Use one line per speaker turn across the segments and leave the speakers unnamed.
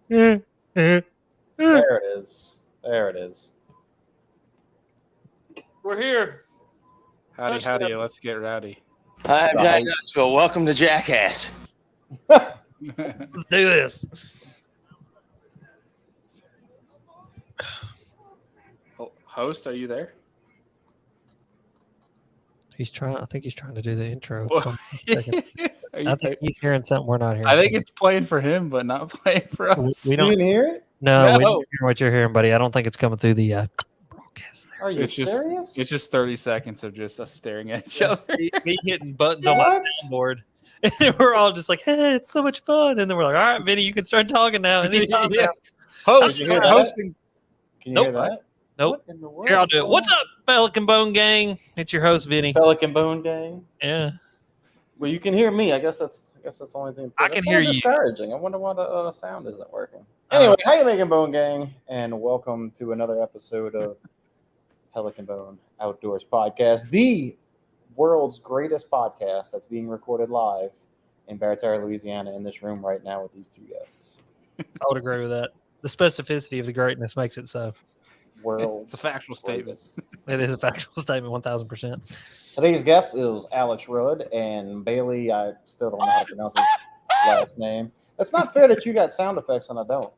There it is. There it is.
We're here.
Howdy, howdy. Let's get rowdy.
Hi, I'm Jack Knoxville. Welcome to Jackass.
Oh,
Let's do this.
Host, are you there?
He's trying. I think he's trying to do the intro.
Well,
I think he's hearing something we're not hearing.
I think it's playing for him, but not playing for us.
We
you
don't
didn't hear it?
No, we
No.
don't hear what you're hearing, buddy. I don't think it's coming through the broadcast there.
Are you
It's just
serious?
it's just 30 seconds of just us staring at each other.
Me hitting buttons on my
What?
soundboard. And we're all just like, hey, it's so much fun. And then we're like, all right, Vinny, you can start talking now. Anytime
Yeah.
now.
Host,
Did you hear that?
hosting.
Can you
Nope.
hear that?
Nope.
What in the world?
Here, I'll do it. What's up, Pelican Bone Gang? It's your host, Vinny.
Pelican Bone Gang?
Yeah.
Well, you can hear me. I guess that's the only thing.
I
That's
can
kinda
hear you.
discouraging. I wonder why the sound isn't working. Anyway, how you making, Bone Gang? And welcome to another episode of Pelican Bone Outdoors Podcast, the world's greatest podcast that's being recorded live in Baratow, Louisiana, in this room right now with these two guests.
I would agree with that. The specificity of the greatness makes it so.
World's
It's a factual statement.
greatest.
It is a factual statement, 1,000%.
Today's guest is Alex Rudd and Bailey. I still don't know how to pronounce his last name. It's not fair that you got sound effects and I don't.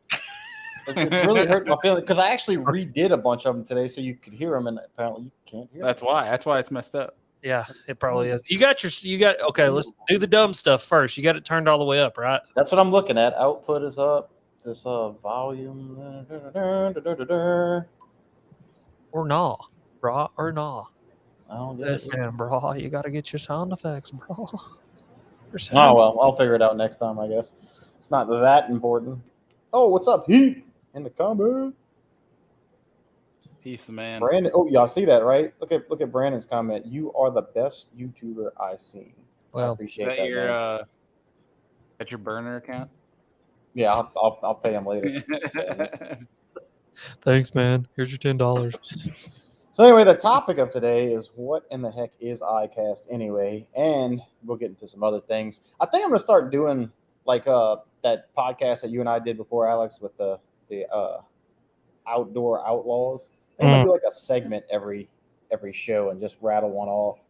It really hurt my feelings because I actually redid a bunch of them today so you could hear them, and apparently you can't hear them.
That's why it's messed up.
Yeah, it probably is. Okay, let's do the dumb stuff first. You got it turned all the way up, right?
That's what I'm looking at. Output is up. This volume.
Or nah. Brah or nah.
I don't get it.
Listen, brah, you got to get your sound effects, brah.
Oh, well, I'll figure it out next time, I guess. It's not that important. Oh, what's up, Heat? In the comment.
He's the man.
Brandon. Oh, y'all see that, right? Look at Brandon's comment. You are the best YouTuber I've seen. I
Well,
Is
appreciate
that
that.
your
Man.
at your burner account?
Yeah, I'll pay him later.
Thanks, man. Here's your $10.
So anyway, the topic of today is what in the heck is ICAST anyway, and we'll get into some other things. I think I'm gonna start doing like that podcast that you and I did before, Alex, with the outdoor outlaws. I think I'll do like a segment every show and just rattle one off.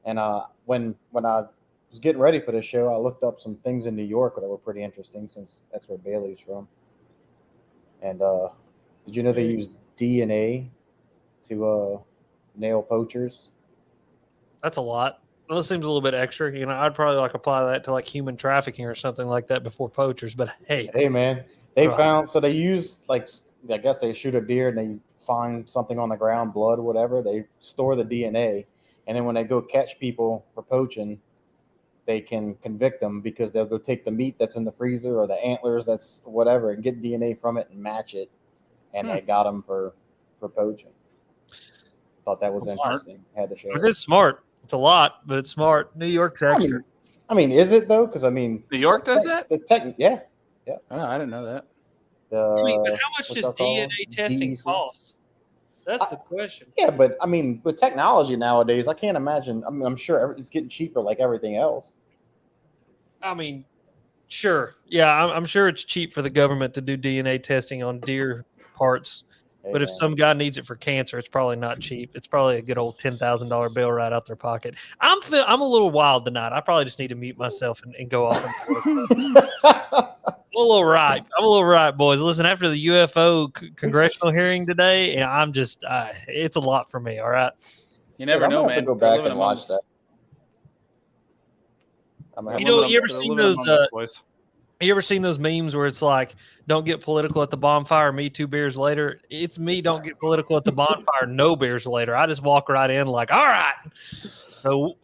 And when I was getting ready for this show, I looked up some things in New York that were pretty interesting since that's where Bailey's from. And did you know they use DNA to nail poachers?
that's a lot. Well, it seems a little bit extra. You know, I'd probably like apply that to like human trafficking or something like that before poachers. But hey,
Hey man, they
Right.
found, so they use, like, I guess they shoot a deer and they find something on the ground, blood, whatever. They store the DNA, and then when they go catch people for poaching, they can convict them because they'll go take the meat that's in the freezer or the antlers, that's whatever, and get DNA from it and match it, and they got them for poaching. Thought that was
That's smart.
interesting. Had to share
it is smart. It's a lot, but it's smart. New York's extra.
I mean, is it though? Because I mean,
New York does that?
yeah.
Oh, I didn't know that.
I mean, but how much
what's
does
that called?
DNA testing
DEC?
cost? That's the question.
Yeah, but I mean, with technology nowadays, I can't imagine. I mean, I'm sure it's getting cheaper like everything else.
I mean, sure. Yeah, I'm sure it's cheap for the government to do DNA testing on deer parts. But if some guy needs it for cancer, it's probably not cheap. It's probably a good old $10,000 bill right out their pocket. I'm a little wild tonight. I probably just need to mute myself and go off. I'm a little ripe. Boys. Listen, after the UFO congressional hearing today, and I'm just, it's a lot for me. All right.
You never
I'm
know,
gonna have
man.
to go
They're
back
living
and watch
amongst-
that. I'm gonna have
You
to-
know,
living
you ever
they're
seen
living
those,
amongst us, boys.
You ever seen those memes where it's like, don't get political at the bonfire, me 2 beers later? It's me, don't get political at the bonfire, no beers later. I just walk right in like, all right.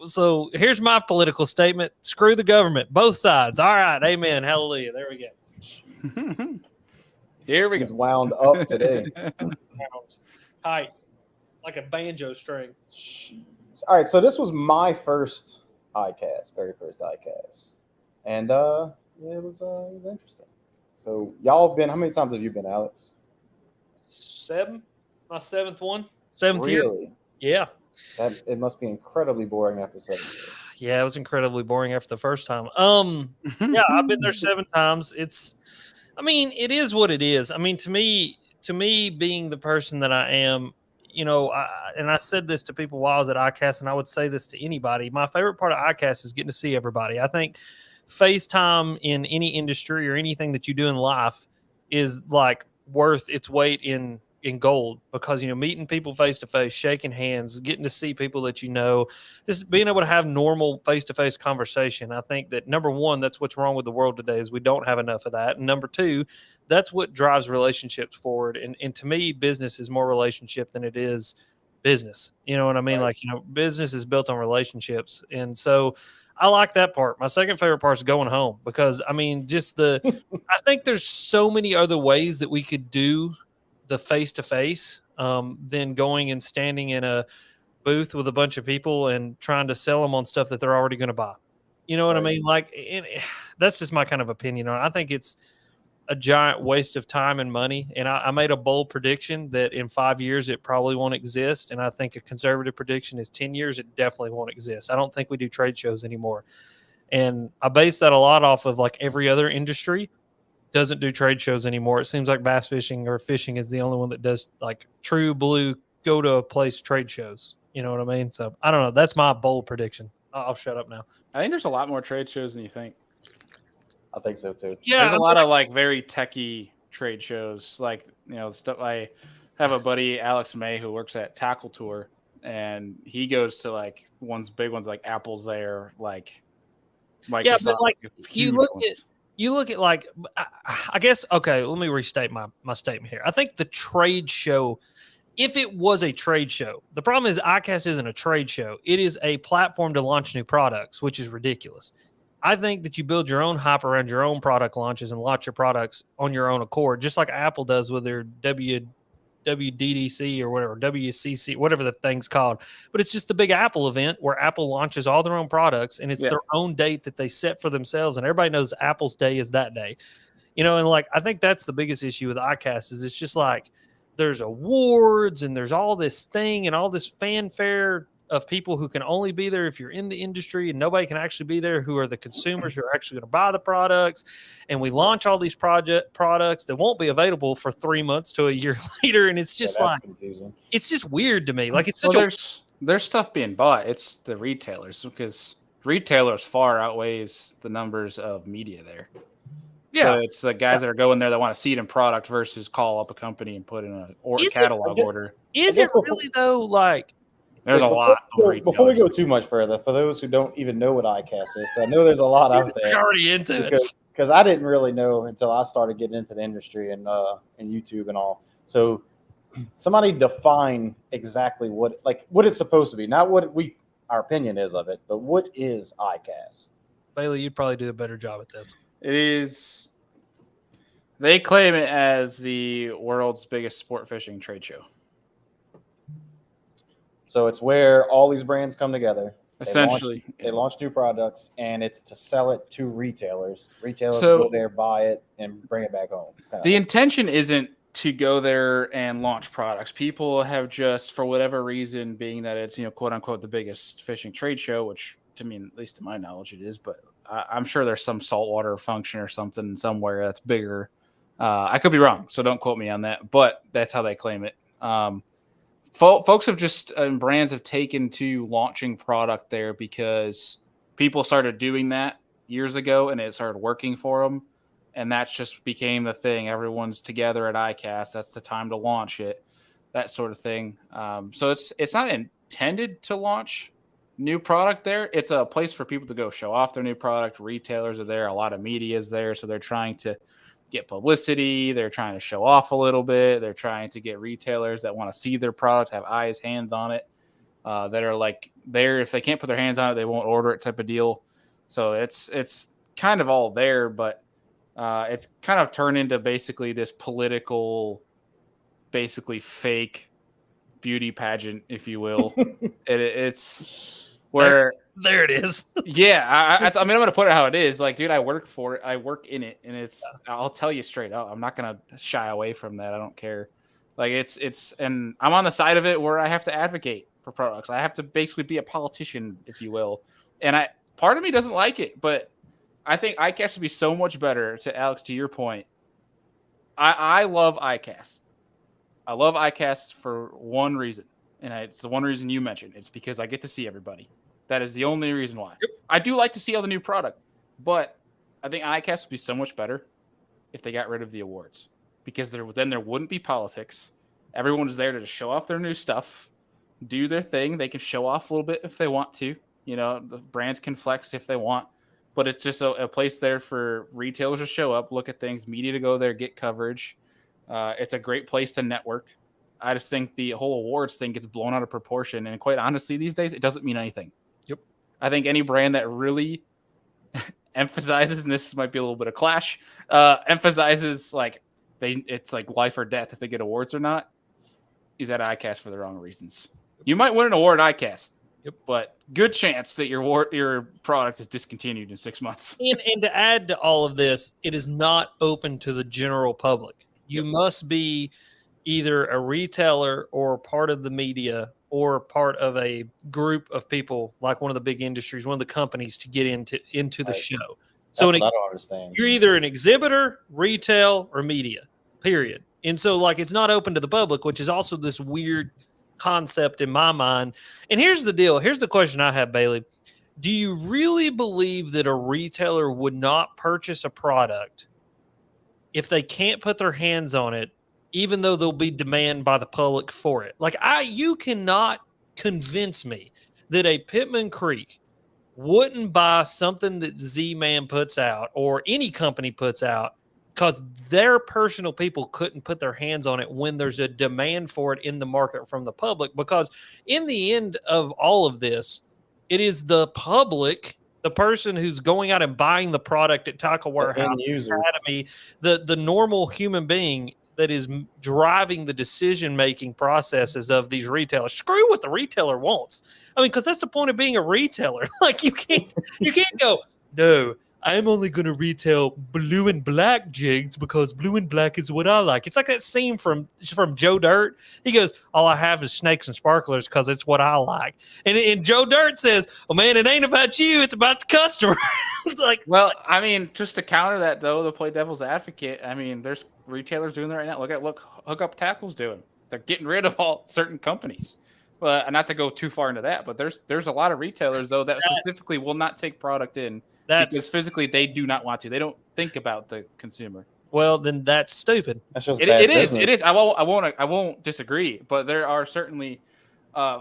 So here's my political statement. Screw the government, both sides. All right, amen, hallelujah. There we go.
Here we
He's
go.
wound up today.
Tight, like a banjo string.
All right, so this was my first ICAST, very first ICAST, and it was interesting. So y'all have been, how many times have you been, Alex?
7, my 7th one, 7th year.
Really?
Yeah.
That it must be incredibly boring after 7 years.
Yeah, it was incredibly boring after the first time. Yeah, I've been there 7 times. It's I mean, it is what it is. I mean, to me, being the person that I am, and I said this to people while I was at ICAST, and I would say this to anybody. My favorite part of ICAST is getting to see everybody. I think FaceTime in any industry or anything that you do in life is like worth its weight in gold, because meeting people face to face, shaking hands, getting to see people that just being able to have normal face to face conversation. I think that number one, that's what's wrong with the world today, is we don't have enough of that. And number two, that's what drives relationships forward. And to me, business is more relationship than it is business. You know what I mean?
Right.
Like, business is built on relationships. And so I like that part. My second favorite part is going home, because I mean, I think there's so many other ways that we could do the face-to-face than going and standing in a booth with a bunch of people and trying to sell them on stuff that they're already going to buy. You know what I mean? Like, that's just my kind of opinion on it. I think it's a giant waste of time and money. And I made a bold prediction that in 5 years, it probably won't exist. And I think a conservative prediction is 10 years, it definitely won't exist. I don't think we do trade shows anymore. And I base that a lot off of like every other industry doesn't do trade shows anymore. It seems like bass fishing or fishing is the only one that does like true blue, go to a place trade shows. You know what I mean? So I don't know. That's my bold prediction. I'll shut up now.
I think there's a lot more trade shows than you think.
I think so too.
Yeah,
There's a lot of like very techie trade shows, like stuff. I have a buddy, Alex May, who works at Tackle Tour, and he goes to like big ones like Apple's there, like Microsoft.
Yeah, but like
ones.
You look at like, I guess, okay, let me restate my statement here. I think the trade show, if it was a trade show, the problem is ICAST isn't a trade show. It is a platform to launch new products, which is ridiculous. I think that you build your own hype around your own product launches and launch your products on your own accord, just like Apple does with their WDDC or whatever, WCC, whatever the thing's called. But it's just the big Apple event where Apple launches all their own products, and it's their own date that they set for themselves. And everybody knows Apple's day is that day, and like, I think that's the biggest issue with ICAST is it's just like, there's awards and there's all this thing and all this fanfare of people who can only be there if you're in the industry, and nobody can actually be there who are the consumers who are actually going to buy the products. And we launch all these products that won't be available for 3 months to a year later. And it's just like,
confusing.
It's just weird to me. Like, it's such
there's stuff being bought. It's the retailers, because retailers far outweighs the numbers of media there.
Yeah.
So it's the guys that are going there that want to see it in product versus call up a company and put in a catalog order.
Is it really though? Like,
there's a lot of retailers.
Before we go too much further, for those who don't even know what ICAST is, I know there's a lot out there.
You're already into it.
Because I didn't really know until I started getting into the industry and YouTube and all. So somebody define exactly what it's supposed to be, not what our opinion is of it, but what is ICAST?
Bailey, you'd probably do a better job at this.
It is. They claim it as the world's biggest sport fishing trade show.
So it's where all these brands come together.
Essentially,
they launch new products, and it's to sell it to retailers. Retailers go there, buy it, and bring it back home.
The intention isn't to go there and launch products. People have just, for whatever reason, being that it's quote unquote the biggest fishing trade show, which to me, at least to my knowledge, it is. But I'm sure there's some saltwater function or something somewhere that's bigger. I could be wrong, so don't quote me on that. But that's how they claim it. Folks have just brands have taken to launching product there because people started doing that years ago and it started working for them. And that's just became the thing. Everyone's together at ICAST. That's the time to launch it, that sort of thing. So it's not intended to launch new product there. It's a place for people to go show off their new product. Retailers are there. A lot of media is there. So they're trying to get publicity. They're trying to show off a little bit. They're trying to get retailers that want to see their product, have eyes, hands on it, that are like there. If they can't put their hands on it, they won't order it type of deal. So it's kind of all there, but it's kind of turned into basically this political, basically fake beauty pageant, if you will. It's where
there it is.
Yeah, I mean, I'm gonna put it how it is. Like, dude, I work for it. I work in it, and it's. I'll tell you straight up. I'm not gonna shy away from that. I don't care. Like, it's, and I'm on the side of it where I have to advocate for products. I have to basically be a politician, if you will. And part of me doesn't like it, but I think ICAST would be so much better. To Alex, to your point, I love ICAST. I love ICAST for one reason, and it's the one reason you mentioned. It's because I get to see everybody. That is the only reason why. Yep. I do like to see all the new product, but I think ICAST would be so much better if they got rid of the awards, because then there wouldn't be politics. Everyone is there to just show off their new stuff, do their thing. They can show off a little bit if they want to. You know, the brands can flex if they want, but it's just a place there for retailers to show up, look at things, media to go there, get coverage. It's a great place to network. I just think the whole awards thing gets blown out of proportion, and quite honestly, these days, it doesn't mean anything.
Yep.
I think any brand that really emphasizes, and this might be a little bit of clash, emphasizes like it's like life or death if they get awards or not, is at ICAST for the wrong reasons. You might win an award at ICAST, but good chance that your product is discontinued in 6 months.
And to add to all of this, it is not open to the general public. You must be either a retailer or part of the media or part of a group of people, like one of the big industries, one of the companies, to get into the show. So
I don't understand.
You're either an exhibitor, retail, or media, period. And so like it's not open to the public, which is also this weird concept in my mind. And here's the deal. Here's the question I have, Bailey. Do you really believe that a retailer would not purchase a product if they can't put their hands on it, even though there'll be demand by the public for it? Like you cannot convince me that a Pittman Creek wouldn't buy something that Z-Man puts out or any company puts out because their personal people couldn't put their hands on it when there's a demand for it in the market from the public. Because in the end of all of this, it is the public, the person who's going out and buying the product at Tackle Warehouse, Academy, the normal human being that is driving the decision-making processes of these retailers. Screw what the retailer wants. I mean, because that's the point of being a retailer. Like you can't go, no, I'm only going to retail blue and black jigs because blue and black is what I like. It's like that scene from Joe Dirt. He goes, all I have is snakes and sparklers because it's what I like. And Joe Dirt says, well, man, it ain't about you. It's about the customer. It's like,
well, I mean, just to counter that, though, to play devil's advocate, I mean, there's retailers doing that right now. Look, Hook Tackle's doing. They're getting rid of all certain companies. Well, not to go too far into that, but there's a lot of retailers, though, that specifically will not take product in because physically they do not want to. They don't think about the consumer.
Well, then that's stupid.
That's just
it is. I won't disagree, but there are certainly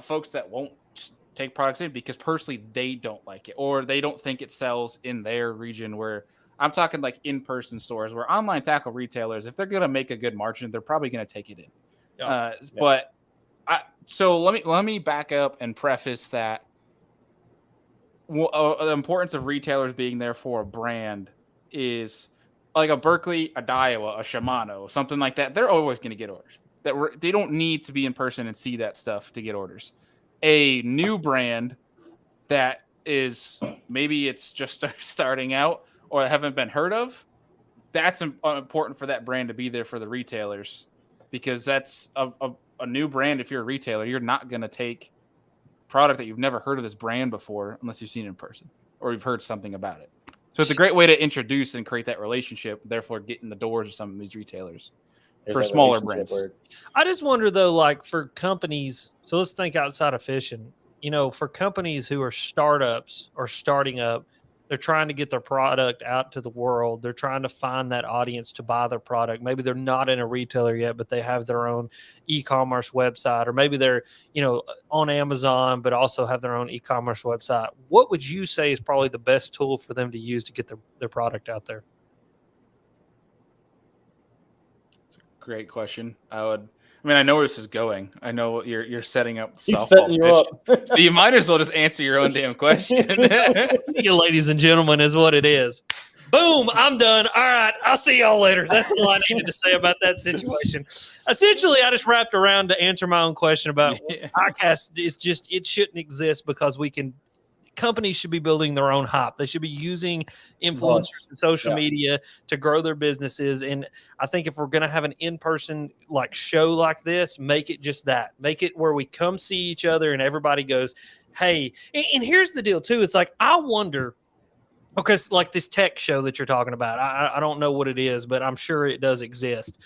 folks that won't just take products in because personally they don't like it or they don't think it sells in their region. Where I'm talking like in-person stores, where online tackle retailers, if they're going to make a good margin, they're probably going to take it in. But so let me back up and preface that the importance of retailers being there for a brand is like a Berkeley, a Daiwa, a Shimano, something like that. They're always going to get orders. They don't need to be in person and see that stuff to get orders. A new brand that is maybe it's just starting out or haven't been heard of, that's important for that brand to be there for the retailers, because that's a new brand. If you're a retailer, you're not going to take product that you've never heard of this brand before unless you've seen it in person or you've heard something about it. So it's a great way to introduce and create that relationship, therefore get in the doors of some of these retailers for smaller brands.
I just wonder though, like for companies, so let's think outside of fishing, for companies who are startups or starting up, they're trying to get their product out to the world. They're trying to find that audience to buy their product. Maybe they're not in a retailer yet, but they have their own e-commerce website, or maybe they're, on Amazon, but also have their own e-commerce website. What would you say is probably the best tool for them to use to get their product out there?
It's a great question. I know where this is going. I know you're setting up.
He's setting you up.
So you might as well just answer your own damn question.
Ladies and gentlemen, is what it is. Boom, I'm done. All right, I'll see y'all later. That's all I needed to say about that situation. Essentially, I just wrapped around to answer my own question about ICAST. It shouldn't exist because companies should be building their own hype. They should be using influencers and social media to grow their businesses. And I think if we're going to have an in-person show like this, make it just that. Make it where we come see each other and everybody goes, hey. And here's the deal too. It's like, I wonder Okay, so like this tech show that you're talking about, I don't know what it is, but I'm sure it does exist.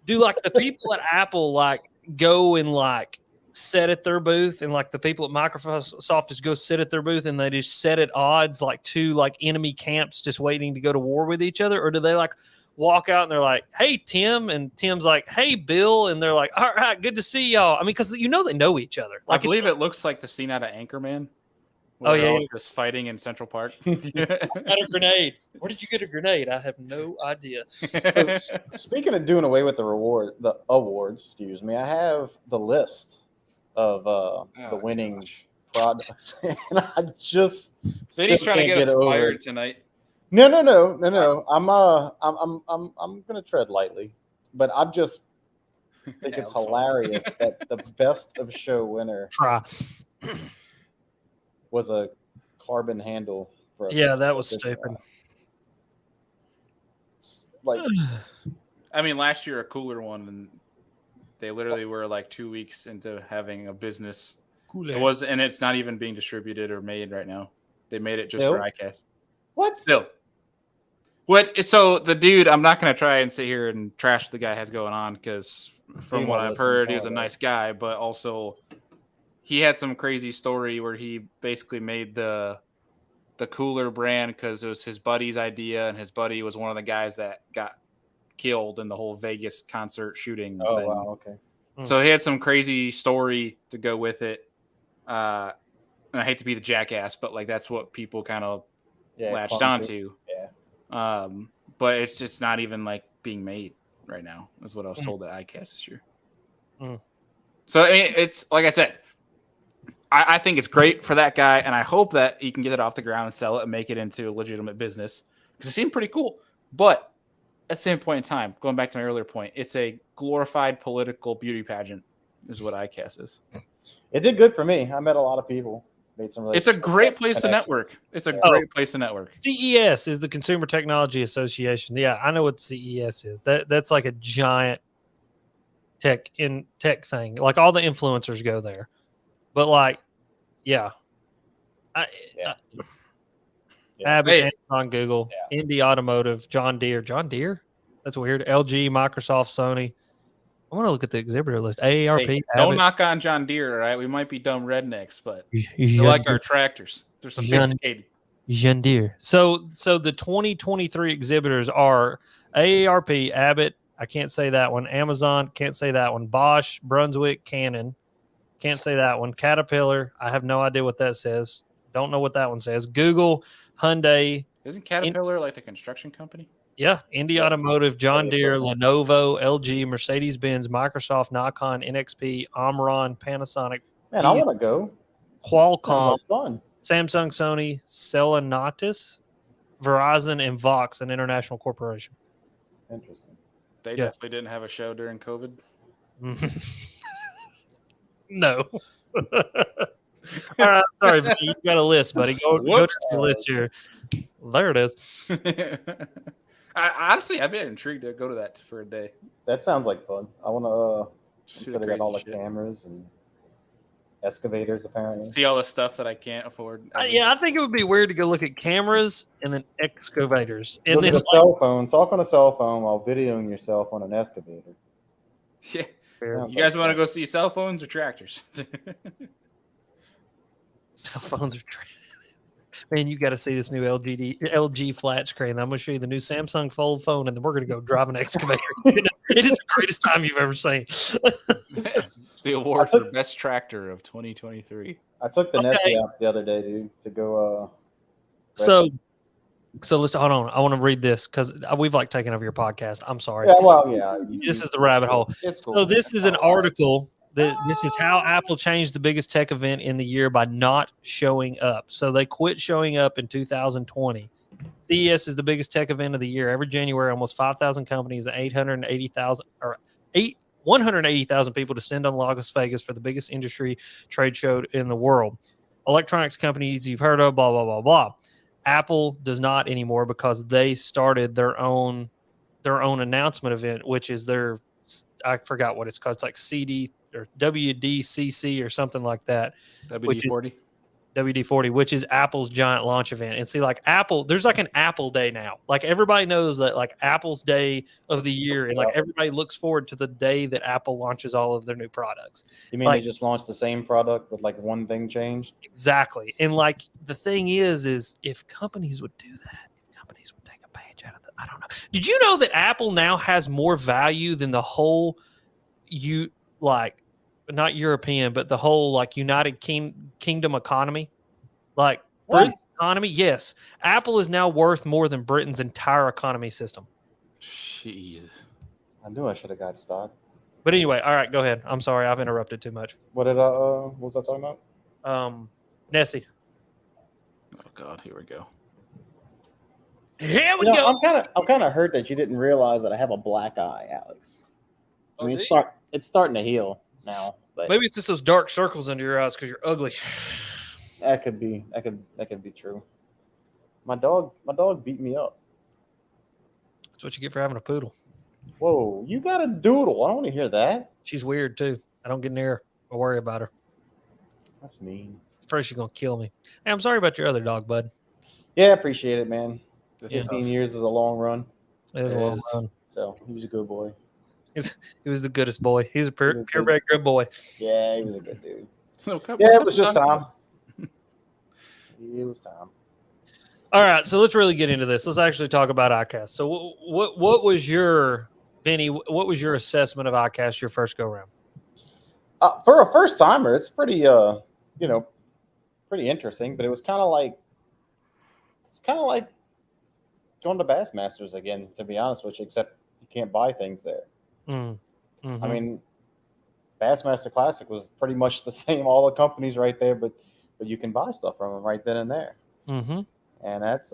Do like the people at Apple like go and like sit at their booth, and like the people at Microsoft just go sit at their booth and they just set at odds like two like enemy camps just waiting to go to war with each other? Or do they like walk out and they're like, "Hey Tim," and Tim's like, "Hey Bill," and they're like, "All right, good to see y'all." I mean, because they know each other. Like
I believe it looks like the scene out of Anchorman.
Oh, yeah.
Just fighting in Central Park.
I got a grenade. Where did you get a grenade? I have no idea.
So, speaking of doing away with the awards, excuse me, I have the list of the winning products, and I just
Vinny's trying to get us fired tonight.
No. I'm gonna tread lightly, but I just think it's hilarious that the best of show winner was a carbon handle for a
that was stupid.
Like,
I mean, last year a cooler one, and they literally were like 2 weeks into having a business. It was, and it's not even being distributed or made right now. They made it just for ICAST.
What?
Still. What? So the dude, I'm not going to try and sit here and trash the guy has going on, because from what I've heard, he was a nice guy, but also he had some crazy story where he basically made the cooler brand because it was his buddy's idea, and his buddy was one of the guys that got killed in the whole Vegas concert shooting thing.
Wow, okay.
So he had some crazy story to go with it. And I hate to be the jackass, but like that's what people kind of latched onto.
Yeah.
But it's not even like being made right now, is what I was told at ICAST this year. So I mean, it's like I said, I think it's great for that guy, and I hope that he can get it off the ground and sell it and make it into a legitimate business, because it seemed pretty cool. But at the same point in time, going back to my earlier point, it's a glorified political beauty pageant, is what ICAST is.
It did good for me. I met a lot of people. Made some really.
It's a great place to network. It's a great place to network.
CES is the Consumer Technology Association. Yeah, I know what CES is. That's like a giant tech thing. Like all the influencers go there. But like, Abbott, Amazon, Google, Indy Automotive, John Deere. That's weird. LG, Microsoft, Sony. I want to look at the exhibitor list. AARP.
Hey, don't knock on John Deere, all right? We might be dumb rednecks, but they like our tractors. They're sophisticated.
John Deere. So the 2023 exhibitors are AARP, Abbott. I can't say that one. Amazon. Can't say that one. Bosch, Brunswick, Canon. Can't say that one. Caterpillar. I have no idea what that says. Don't know what that one says. Google, Hyundai.
Isn't Caterpillar like the construction company?
Yeah. Indy Automotive, John Deere, Lenovo, LG, Mercedes-Benz, Microsoft, Nikon, NXP, Omron, Panasonic.
Man, I want to go.
Qualcomm,
like fun.
Samsung, Sony, Celonatis, Verizon, and Vox, an international corporation.
Interesting.
They definitely didn't have a show during COVID.
No. All right, sorry, you got a list, buddy. Go to the list here. There it is.
Honestly, I've been intrigued to go to that for a day.
That sounds like fun. I want to see. They got all the cameras and excavators, apparently.
See all the stuff that I can't afford.
I think it would be weird to go look at cameras and then excavators. And
look
then
at a cell phone. Talk on a cell phone while videoing yourself on an excavator.
Yeah. You guys want to go see cell phones or tractors?
Cell phones are tractors. Man, you got to see this new LG flat screen. I'm going to show you the new Samsung Fold phone, and then we're going to go drive an excavator. It is the greatest time you've ever seen.
The award for best tractor of 2023.
I took the Nessie out the other day, dude, to go.
So let's hold on. I want to read this because we've like taken over your podcast. I'm sorry.
Yeah, well, yeah.
This is the rabbit hole.
It's cool.
So this is an article. This is how Apple changed the biggest tech event in the year by not showing up. So they quit showing up in 2020. CES is the biggest tech event of the year. Every January, almost 5,000 companies and 180,000 people descend on Las Vegas for the biggest industry trade show in the world. Electronics companies you've heard of, blah, blah, blah, blah. Apple does not anymore because they started their own announcement event, which is I forgot what it's called. It's like CD or WDCC or something like that.
WD-40.
WD-40, which is Apple's giant launch event. And see, like Apple, there's like an Apple Day now. Like everybody knows that like Apple's day of the year, and like everybody looks forward to the day that Apple launches all of their new products.
You mean
like,
they just launched the same product with like one thing changed?
Exactly. And like the thing is if companies would do that, if companies would take a page out of I don't know. Did you know that Apple now has more value than the whole not European, but the whole like United Kingdom economy? Like Britain's economy? Yes. Apple is now worth more than Britain's entire economy system.
Jeez.
I knew I should have got stock.
But anyway, all right, go ahead. I'm sorry, I've interrupted too much.
What was I talking about?
Nessie.
Oh God, here we go.
Here we go.
I'm kind of hurt that you didn't realize that I have a black eye, Alex. I mean, it's starting to heal now. But
maybe it's just those dark circles under your eyes because you're ugly.
That could be true. My dog beat me up.
That's what you get for having a poodle.
Whoa, you got a doodle. I don't want to hear that.
She's weird too. I don't get near her. I worry about her.
That's mean.
First, she's gonna kill me. Hey, I'm sorry about your other dog, bud.
Yeah, I appreciate it, man.
This
15 years is a long run.
It is a long run.
So he was a good boy.
He was the goodest boy. He's a purebred good boy.
Yeah, he was a good dude.
Okay,
Yeah, it was just time. It was time.
All right, so let's really get into this. Let's actually talk about ICAST. So, what was your Vinny? What was your assessment of ICAST your first go round?
For a first timer, it's pretty pretty interesting. But it was kind of like going to Bassmasters again, to be honest with you. Except you can't buy things there.
Mm-hmm.
I mean, Bassmaster Classic was pretty much the same. All the companies right there, but you can buy stuff from them right then and there.
Mm-hmm.
And that's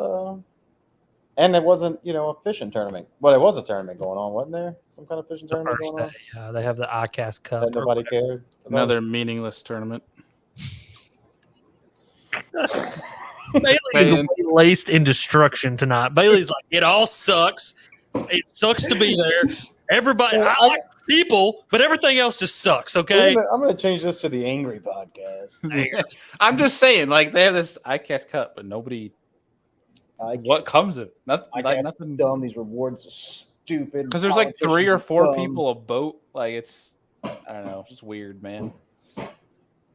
and it wasn't a fishing tournament. Well, it was a tournament going on, wasn't there? Some kind of fishing tournament going on.
Yeah, they have the ICAST Cup.
That nobody cared.
Another meaningless tournament.
Bailey's laced in destruction tonight. Bailey's like, it all sucks. It sucks to be there. Everybody, I like people, but everything else just sucks. Okay,
I'm gonna change this to the Angry Podcast.
I'm just saying, like they have this ICAST Cup, but nobody. What comes of it? Nothing.
Dumb. These rewards are stupid.
Because there's like 3 or 4 people a boat. Like it's, I don't know, just weird, man.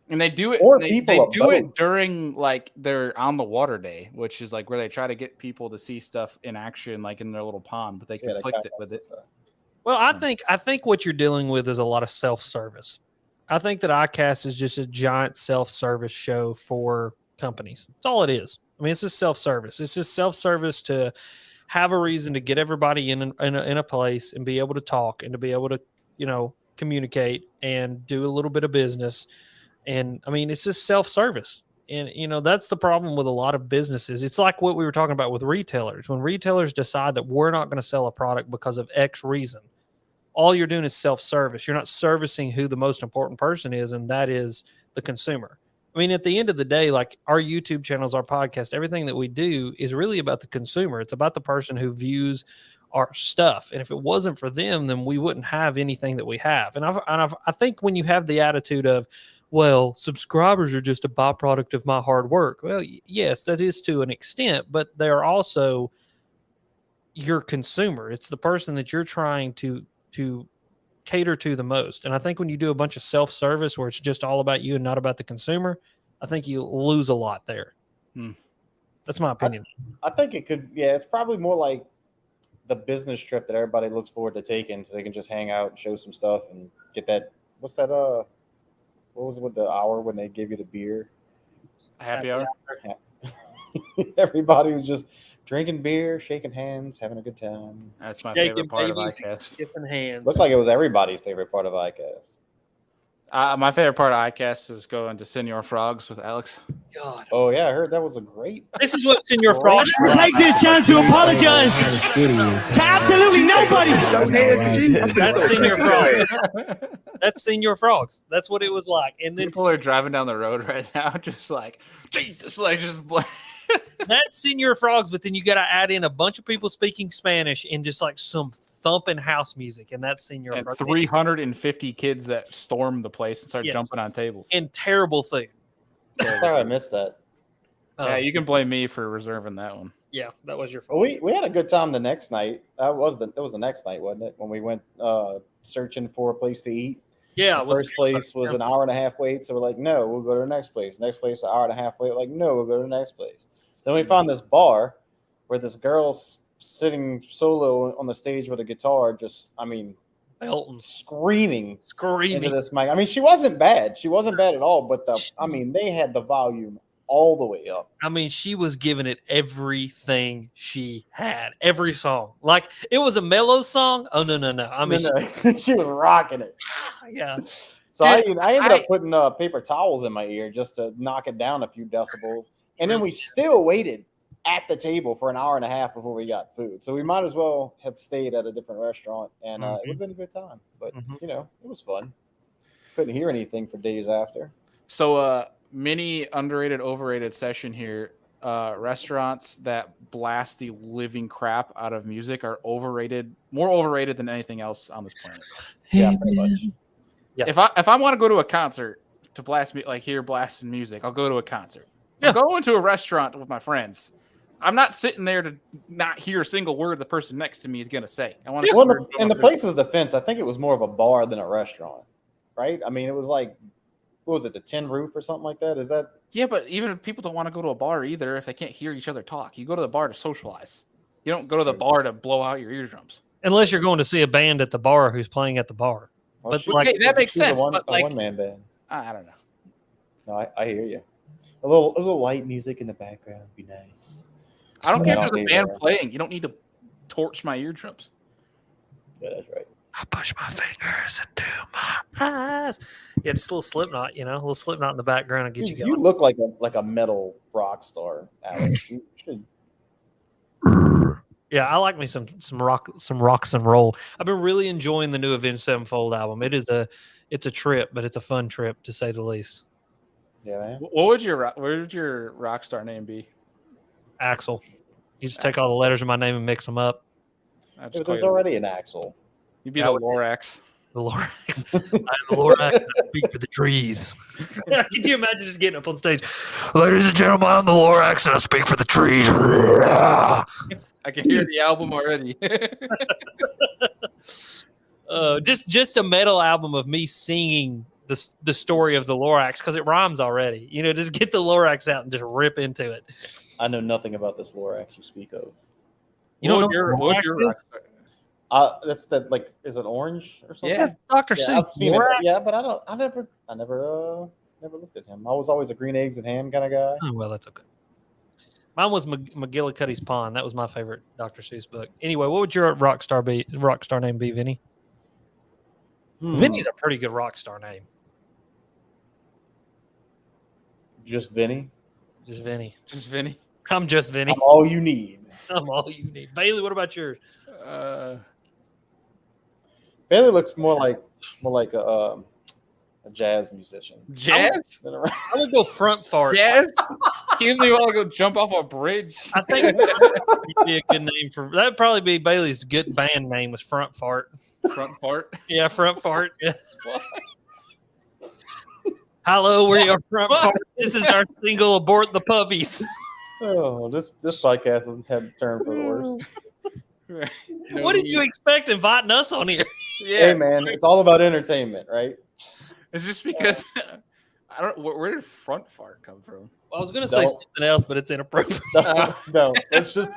And they do it. They do it during like their on the water day, which is like where they try to get people to see stuff in action, like in their little pond, but they conflict it with it.
Well, I think what you're dealing with is a lot of self-service. I think that ICAST is just a giant self-service show for companies. That's all it is. I mean, it's just self-service. It's just self-service to have a reason to get everybody in a place and be able to talk and to be able to, communicate and do a little bit of business. And I mean, it's just self-service. And, that's the problem with a lot of businesses. It's like what we were talking about with retailers. When retailers decide that we're not going to sell a product because of X reason, all you're doing is self-service. You're not servicing who the most important person is, and that is the consumer. I mean, at the end of the day, like our YouTube channels, our podcast, everything that we do is really about the consumer. It's about the person who views our stuff. And if it wasn't for them, then we wouldn't have anything that we have. And I think when you have the attitude of, well, subscribers are just a byproduct of my hard work. Well, yes, that is to an extent, but they are also your consumer. It's the person that you're trying to cater to the most. And I think when you do a bunch of self-service where it's just all about you and not about the consumer, I think you lose a lot there. That's my opinion.
I think it could, it's probably more like the business trip that everybody looks forward to taking so they can just hang out and show some stuff and get that, what was it with the hour when they give you the beer?
Happy hour?
Everybody was just drinking beer, shaking hands, having a good time.
That's my favorite part of ICAST.
Kissing hands.
Looks like it was everybody's favorite part of ICAST.
My favorite part of ICAST is going to Senor Frogs with Alex.
God.
Oh, yeah, I heard that was a great.
This is what Senor Frogs is
like. Take this chance to apologize to absolutely nobody.
That's Senor Frogs. That's Senor Frogs. That's what it was like. And then
people are driving down the road right now, just like, Jesus, like just.
That's Senor Frogs, but then you got to add in a bunch of people speaking Spanish and just like some thumping house music, and that's Senor Frogs.
350 kids that storm the place and start jumping on tables.
And terrible food.
Sorry, I missed that.
Yeah, you can blame me for reserving that one.
Yeah, that was your fault.
Well, we had a good time the next night. That was the next night, wasn't it? When we went searching for a place to eat.
Yeah,
The first place was an hour and a half wait, so we're like, no, we'll go to the next place. Next place, an hour and a half wait. Like, no, we'll go to the next place. Then we found this bar where this girl's sitting solo on the stage with a guitar,
Belton
screaming into
screaming.
this mic. I mean, she wasn't bad. She wasn't bad at all. But they had the volume all the way up.
I mean, she was giving it everything she had, every song. Like it was a mellow song. Oh no. I mean,
she was rocking it.
Yeah.
So I ended up putting paper towels in my ear just to knock it down a few decibels, and then we still waited at the table for an hour and a half before we got food. So we might as well have stayed at a different restaurant, and it would have been a good time. But it was fun. Couldn't hear anything for days after.
So mini underrated, overrated session here. Restaurants that blast the living crap out of music are overrated, more overrated than anything else on this planet.
Yeah, pretty much.
Yeah.
If I want to go to a concert to blast me, like hear blasting music, I'll go to a concert.
Yeah.
I'm going to a restaurant with my friends. I'm not sitting there to not hear a single word the person next to me is going to say. I want to.
Well, in the place's defense, I think it was more of a bar than a restaurant, right? I mean, it was like, what was it, the Tin Roof or something like that? Is that?
Yeah, but even if people don't want to go to a bar either, if they can't hear each other talk, you go to the bar to socialize. You don't go to the bar to blow out your eardrums.
Unless you're going to see a band at the bar who's playing at the bar.
Well,
But
that makes sense.
A
But like,
one-man band.
I don't know.
No, I hear you. A little light music in the background would be nice.
I don't care if
Yeah,
there's a band playing. You don't need to torch my eardrums.
Yeah, that's right.
I push my fingers into my eyes. Yeah, just a little Slipknot, a little Slipknot in the background and get you going.
You look like a metal rock star, Alex. You should.
Yeah, I like me some rocks and roll. I've been really enjoying the new Avenged Sevenfold album. It's a trip, but it's a fun trip to say the least.
Yeah, man.
What would your rock star name be?
Axel. You just take all the letters of my name and mix them up.
But there's already an Axel.
You'd be the Lorax.
The Lorax. I'm the Lorax. I speak for the trees. Can you imagine just getting up on stage? Ladies and gentlemen, I'm the Lorax and I speak for the trees.
I can hear the album already.
Just a metal album of me singing the story of the Lorax because it rhymes already. Just get the Lorax out and just rip into it.
I know nothing about this Lorax you speak of.
You don't know
what your rock star?
That's that. Like, is it orange or something?
Yeah.
That's Dr.
Yeah,
Seuss.
I've seen it.
Lorax.
Yeah, but I never looked at him. I was always a green eggs and ham kind of guy.
Oh, well, that's okay. Mine was McGillicuddy's Pond. That was my favorite Dr. Seuss book. Anyway, what would your rock star name be, Vinny? Vinny's a pretty good rock star name.
Just Vinny.
Just Vinny.
Just Vinny.
I'm just Vinny.
I'm all you need.
I'm all you need. Bailey, what about yours?
Bailey looks more like a jazz musician.
Jazz?
I'm gonna go front fart.
Jazz? Excuse me while I go jump off a bridge.
I think that'd be a good name for that'd probably be Bailey's good band name was Front Fart.
Front fart?
Yeah, Front Fart. Yeah. Hello, we are Front Fart. This is our single Abort the Puppies.
Oh, this podcast has turned for the worst.
What did you expect inviting us on here?
Yeah.
Hey man, it's all about entertainment, right?
It's just because I don't. Where did front fart come from?
Well, I was going to say something else, but it's inappropriate.
No, let's just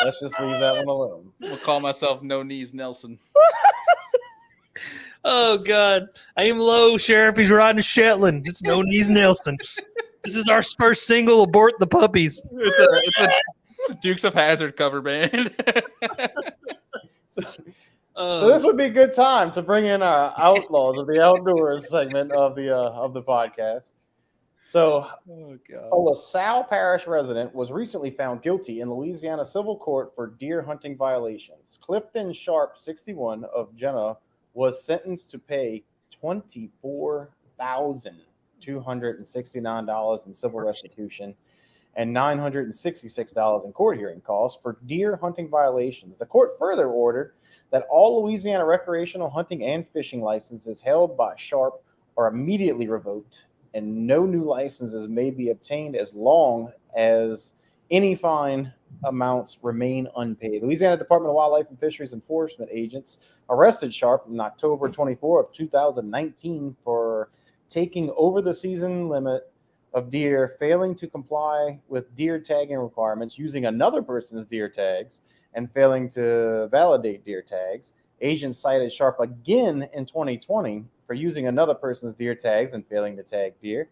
leave that one alone.
We'll call myself No Knees Nelson.
Oh God, aim low, Sheriff. He's riding a Shetland. It's No Knees Nelson. This is our first single, Abort the Puppies.
It's a Dukes of Hazzard cover band.
So this would be a good time to bring in our Outlaws of the Outdoors segment of the podcast. So, a LaSalle Parish resident was recently found guilty in Louisiana civil court for deer hunting violations. Clifton Sharp, 61, of Jenna, was sentenced to pay $24,269 in civil restitution and $966 in court hearing costs for deer hunting violations. The court further ordered that all Louisiana recreational hunting and fishing licenses held by Sharp are immediately revoked and no new licenses may be obtained as long as any fine amounts remain unpaid. Louisiana Department of Wildlife and Fisheries enforcement agents arrested Sharp on October 24 of 2019 for taking over the season limit of deer, failing to comply with deer tagging requirements, using another person's deer tags, and failing to validate deer tags. Agents cited Sharp again in 2020 for using another person's deer tags and failing to tag deer.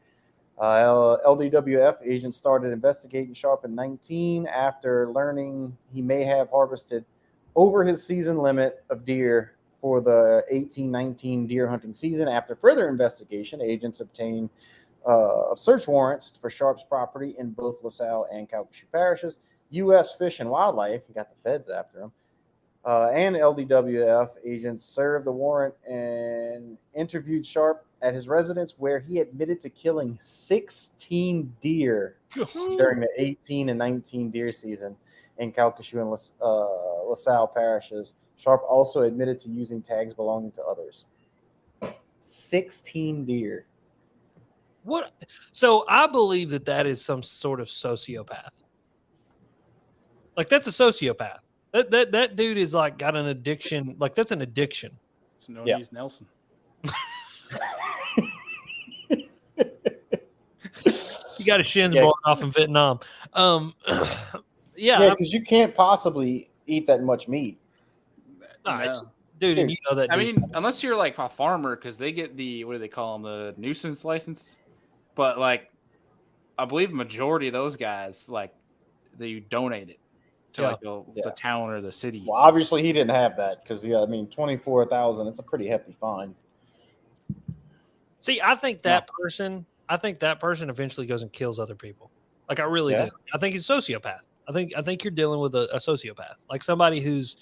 LDWF agents started investigating Sharp in 19 after learning he may have harvested over his season limit of deer for the 18-19 deer hunting season. After further investigation, agents obtained search warrants for Sharp's property in both LaSalle and Calcasieu parishes. U.S. Fish and Wildlife, he got the feds after him, and LDWF agents served the warrant and interviewed Sharp at his residence, where he admitted to killing 16 deer during the 18 and 19 deer season in Calcasieu and LaSalle parishes. Sharp also admitted to using tags belonging to others. 16 deer.
What? So I believe that is some sort of sociopath. Like, that's a sociopath. That dude is like got an addiction. Like, that's an addiction.
It's known as Nelson.
He got his shins blown off in Vietnam.
Yeah, because you can't possibly eat that much meat.
No, it's, dude, and you know that.
I mean, unless you're like a farmer, because they get the, what do they call them, the nuisance license. But like, I believe majority of those guys, like, they donate it to like the town or the city.
Well, obviously he didn't have that because, I mean, 24,000. It's a pretty hefty fine.
See, I think that person eventually goes and kills other people. Like, I really do. I think he's a sociopath. I think you're dealing with a sociopath, like somebody who's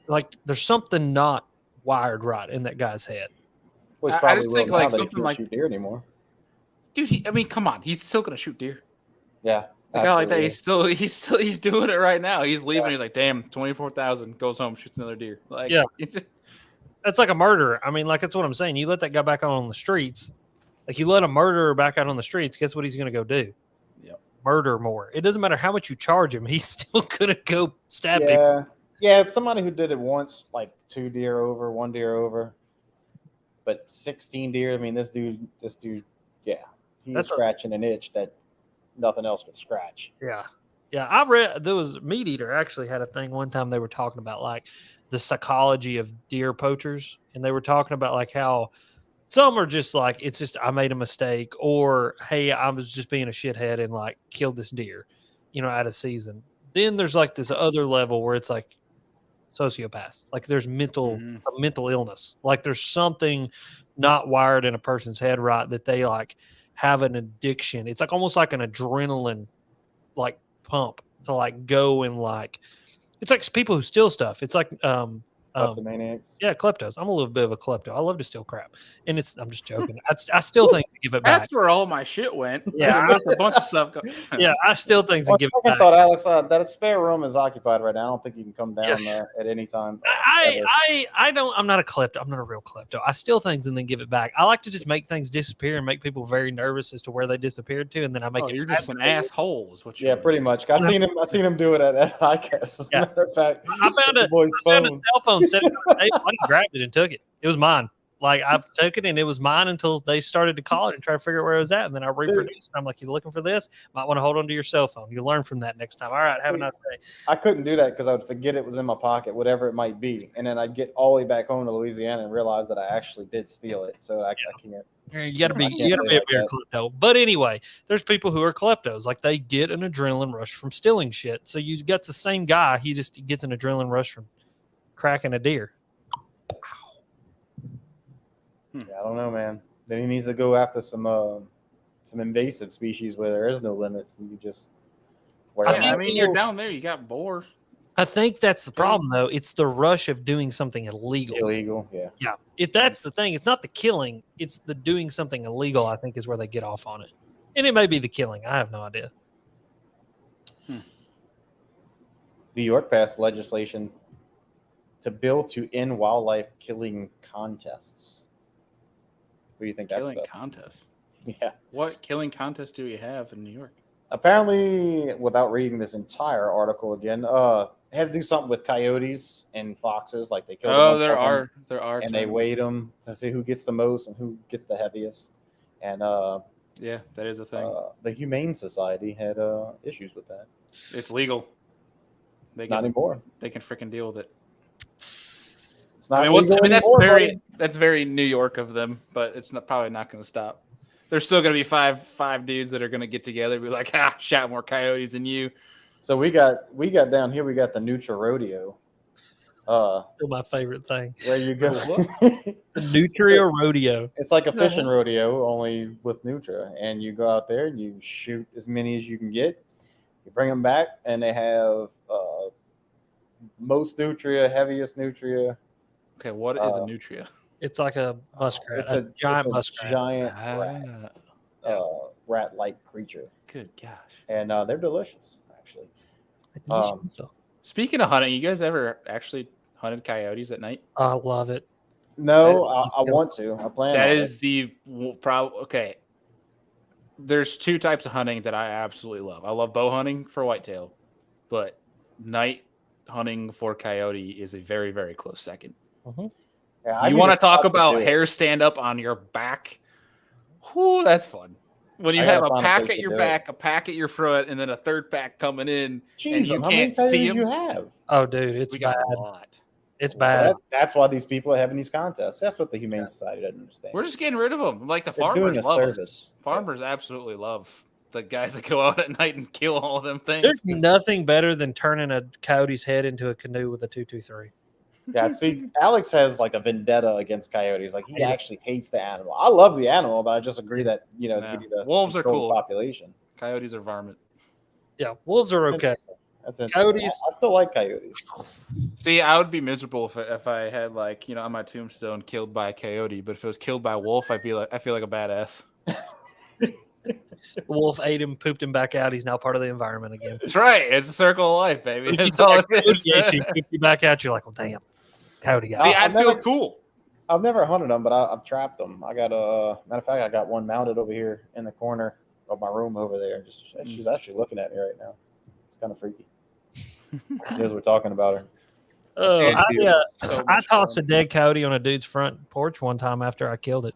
like, there's something not wired right in that guy's head.
Well,
I just think like something like
shoot deer anymore.
Dude, I mean, come on, he's still gonna shoot deer.
Yeah,
a guy like that, he's doing it right now. He's leaving. He's like, damn, 24,000. Goes home, shoots another deer. Like,
that's like a murderer. I mean, like, that's what I'm saying. You let that guy back out on the streets, like you let a murderer back out on the streets. Guess what he's gonna go do? Murder more. It doesn't matter how much you charge him. He's still gonna go stab people.
Yeah, it's somebody who did it once, like 2 deer over, 1 deer over, but 16 deer. I mean, this dude, he's scratching an itch that nothing else could scratch.
Yeah. I read there was Meat Eater actually had a thing one time. They were talking about like the psychology of deer poachers, and they were talking about like how some are just like, it's just, I made a mistake, or hey, I was just being a shithead and like killed this deer, out of season. Then there's like this other level where it's like sociopaths. Like, there's mental illness. Like, there's something not wired in a person's head right, that they like have an addiction. It's like almost like an adrenaline like pump to like go and like, it's like people who steal stuff. It's like
kleptomaniacs.
Yeah, kleptos. I'm a little bit of a klepto. I love to steal crap, and I'm just joking. I still think to give it back.
That's where all my shit went.
Yeah,
that's a bunch of stuff.
I still think to give it back.
I thought, Alex, that spare room is occupied right now. I don't think you can come down at any time.
I'm not a klepto. I'm not a real klepto. I steal things and then give it back. I like to just make things disappear and make people very nervous as to where they disappeared to, and then I make it.
You're just an asshole, is what you.
Yeah, pretty much. I seen him do it at ICAST. As a matter of fact,
I found a cell phone sitting on the table. I just grabbed it and took it. It was mine. Like, I took it and it was mine until they started to call it and try to figure out where it was at. And then I reproduced. And I'm like, you looking for this? Might want to hold on to your cell phone. You'll learn from that next time. All right, have a nice day.
I couldn't do that because I would forget it was in my pocket, whatever it might be. And then I'd get all the way back home to Louisiana and realize that I actually did steal it. So I can't.
You gotta be a beer klepto. But anyway, there's people who are kleptos. Like, they get an adrenaline rush from stealing shit. So you got the same guy. He gets an adrenaline rush from cracking a deer.
Yeah, I don't know, man. Then he needs to go after some invasive species where there is no limits, and you just.
I mean, you're down there. You got boar.
I think that's the problem, though. It's the rush of doing something illegal.
Illegal, yeah.
Yeah, if that's the thing. It's not the killing. It's the doing something illegal, I think, is where they get off on it. And it may be the killing. I have no idea.
New York passed legislation to bill to end wildlife killing contests. What do you think that's about?
Contests?
Yeah.
What killing contest do we have in New York?
Apparently, without reading this entire article again, they had to do something with coyotes and foxes. Like they killed.
Oh, there are
and they
tournaments.
weighed them to see who gets the most and who gets the heaviest. And
yeah, that is a thing.
The Humane Society had issues with that.
It's legal. They
Not anymore.
They can freaking deal with it.
It's not
that's very New York of them, but it's probably not going to stop. There's still going to be five dudes that are going to get together and be like, shot more coyotes than you.
So we got down here. We got the Nutra Rodeo.
Still my favorite thing.
Where you go?
The Nutria Rodeo.
It's like a fishing rodeo, only with Nutra, and you go out there and you shoot as many as you can get. You bring them back, and they have most nutria, heaviest nutria.
Okay, what is a nutria?
It's like a muskrat. It's a giant muskrat.
Giant rat-like creature.
Good gosh.
And they're delicious, actually.
Speaking of hunting, you guys ever actually hunted coyotes at night?
I love it.
No, I want to. I plan.
That is the problem. Okay. There's two types of hunting that I absolutely love. I love bow hunting for whitetail, but night hunting for coyote is a very, very close second.
Mm-hmm.
Yeah,
you want to talk about hair stand up on your back? Whoo, that's fun. When you have a pack at your back, a pack at your front, and then a third pack coming in, and you can't see them.
You have?
Oh, dude, it's bad.
A lot.
It's bad.
That's why these people are having these contests. That's what the Humane Society doesn't understand.
We're just getting rid of them. Like the
They're
farmers love
service.
Farmers absolutely love the guys that go out at night and kill all of them things.
There's nothing better than turning a coyote's head into a canoe with a 223.
Yeah, see, Alex has like a vendetta against coyotes. Like he actually hates the animal. I love the animal, but I just agree that the
wolves are cool.
Population.
Coyotes are varmint.
Yeah, wolves are okay.
That's interesting.
Coyotes.
I still like coyotes.
See, I would be miserable if I had on my tombstone killed by a coyote. But if it was killed by a wolf, I feel like a badass.
The wolf ate him, pooped him back out. He's now part of the environment again.
That's right. It's a circle of life, baby. That's all it is.
Pooped you back out. You're like, well, damn. Coyote got.
See, I feel cool.
I've never hunted them, but I've trapped them. I got matter of fact, I got one mounted over here in the corner of my room over there. She's actually looking at me right now. It's kind of freaky. As we're talking about her.
I tossed a dead coyote on a dude's front porch one time after I killed it.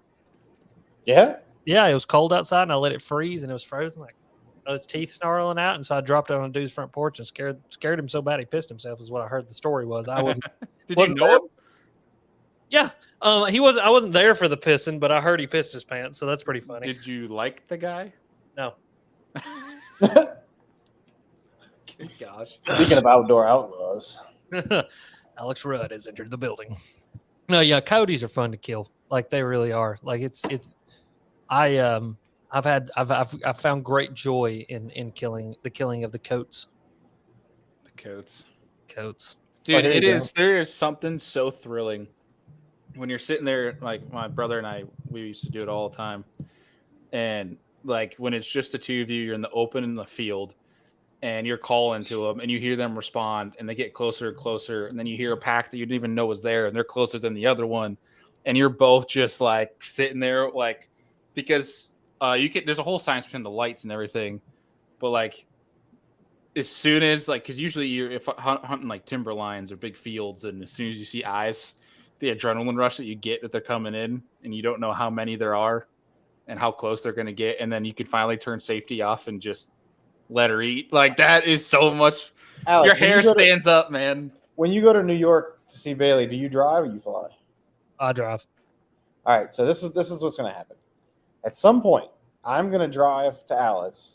Yeah?
Yeah, it was cold outside, and I let it freeze, and it was frozen, like its teeth snarling out, and so I dropped it on a dude's front porch and scared him so bad he pissed himself. Is what I heard the story was. I was.
Did you know him?
Yeah, he was. I wasn't there for the pissing, but I heard he pissed his pants, so that's pretty funny.
Did you like the guy?
No.
Good gosh.
Speaking of outdoor outlaws,
Alex Rudd has entered the building. No, yeah, coyotes are fun to kill. Like they really are. Like I've found great joy in killing of the coats.
The coats.
Dude,
there is something so thrilling when you're sitting there, like my brother and I, we used to do it all the time. And like when it's just the two of you, you're in the open in the field and you're calling to them and you hear them respond and they get closer and closer. And then you hear a pack that you didn't even know was there and they're closer than the other one. And you're both just like sitting there, like, because there's a whole science between the lights and everything. But like, as soon as because usually you're hunting like timber lines or big fields, and as soon as you see eyes, the adrenaline rush that you get that they're coming in and you don't know how many there are and how close they're going to get. And then you can finally turn safety off and just let her eat. Like that is so much. Alex, your hair stands up, man.
When you go to New York to see Bailey, do you drive or you fly?
I drive.
All right. So this is what's going to happen. At some point, I'm going to drive to Alex,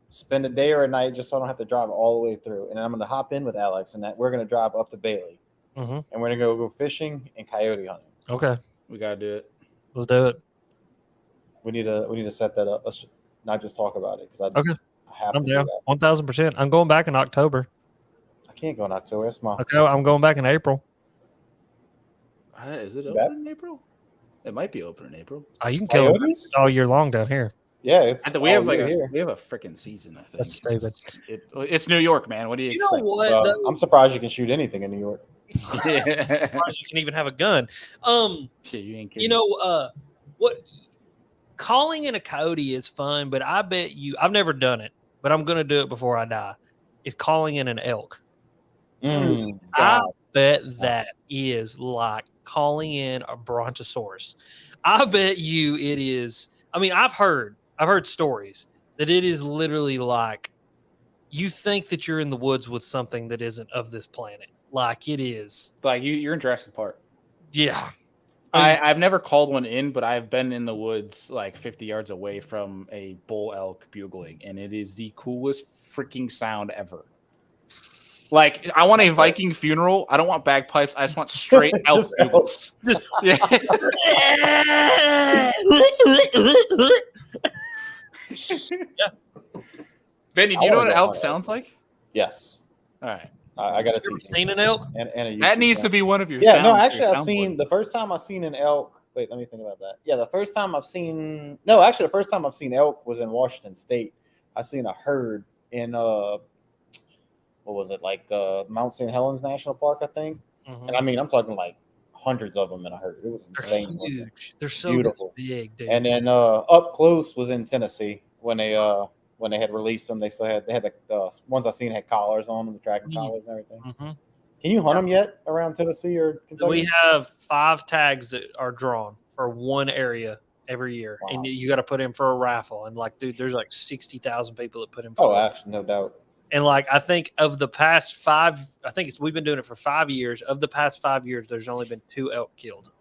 spend a day or a night just so I don't have to drive all the way through. And I'm going to hop in with Alex and we're going to drive up to Bailey.
Mm-hmm.
And we're going to go fishing and coyote hunting.
Okay.
We got to do it.
Let's do it.
We need to set that up. Let's not just talk about it.
Okay.
I'm
down 1,000%. I'm going back in October.
I can't go in October. That's my.
Okay. I'm going back in April.
Is it open in April? It might be open in April.
Oh, you can kill them all year long down here.
Yeah,
we have a freaking season. I think
that's stupid.
It's New York, man. What do you expect?
Know what?
I'm surprised you can shoot anything in New York.
I'm surprised you can even have a gun.
Yeah, you ain't kidding.
What calling in a coyote is fun, but I bet you I've never done it, but I'm gonna do it before I die. Is calling in an elk. I
God.
bet that is like calling in a brontosaurus. I bet you it is. I mean, I've heard stories that it is literally like you think that you're in the woods with something that isn't of this planet. Like it is.
Like you're in Jurassic Park.
Yeah.
I've never called one in, but I've been in the woods like 50 yards away from a bull elk bugling, and it is the coolest freaking sound ever. Like, I want a Viking funeral. I don't want bagpipes. I just want straight elk bugles. Yeah. Benny, do you know what an elk sounds like?
Yes.
All right.
I got to
You ever seen an elk?
And a
That
YouTube
needs to
channel.
be one of your
Yeah, no,
sounds
actually,
for your
I've seen
soundboard.
the first time I've seen an elk. Wait, let me think about that. Yeah, the first time I've seen the first time I've seen elk was in Washington State. I seen a herd in what was it, like Mount St. Helens National Park, I think. And I mean, I'm talking like hundreds of them in a herd. It was
They're
insane.
huge. They're so
Beautiful.
big, dude.
And then up close was in Tennessee when they had released them. They had the ones I seen had collars on them, the dragon collars and everything.
Mhm.
Can you hunt them yet around Tennessee or Kentucky?
We have 5 tags that are drawn for one area every year,
Wow.
and you got to put in for a raffle. And like, dude, there's like 60,000 people that put in.
Oh, actually, no doubt.
And like, I think of the past 5, we've been doing it for 5 years. Of the past 5 years, there's only been 2 elk killed.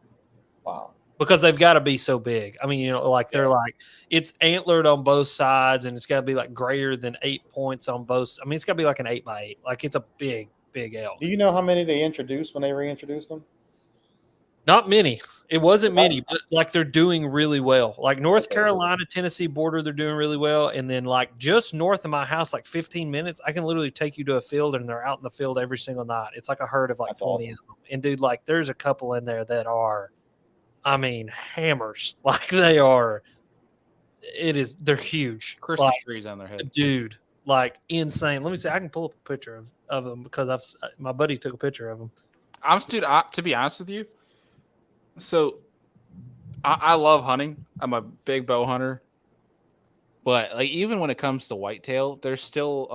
Wow.
Because they've got to be so big. I mean, like they're like, it's antlered on both sides, and it's got to be like greater than 8 points on both. I mean, it's got to be like an 8x8. Like it's a big elk.
Do you know how many they introduced when they reintroduced them?
Not many. It wasn't many, but like they're doing really well. Like North Carolina, Tennessee border, they're doing really well. And then like just north of my house, like 15 minutes, I can literally take you to a field, and they're out in the field every single night. It's like a herd of like 20 of them. And dude, like there's a couple in there that are, I mean, hammers. Like they are. They're huge.
Christmas trees on their head,
dude. Like insane. Let me see. I can pull up a picture of them because my buddy took a picture of them.
To be honest with you, so I love hunting. I'm a big bow hunter, but like even when it comes to whitetail, there's still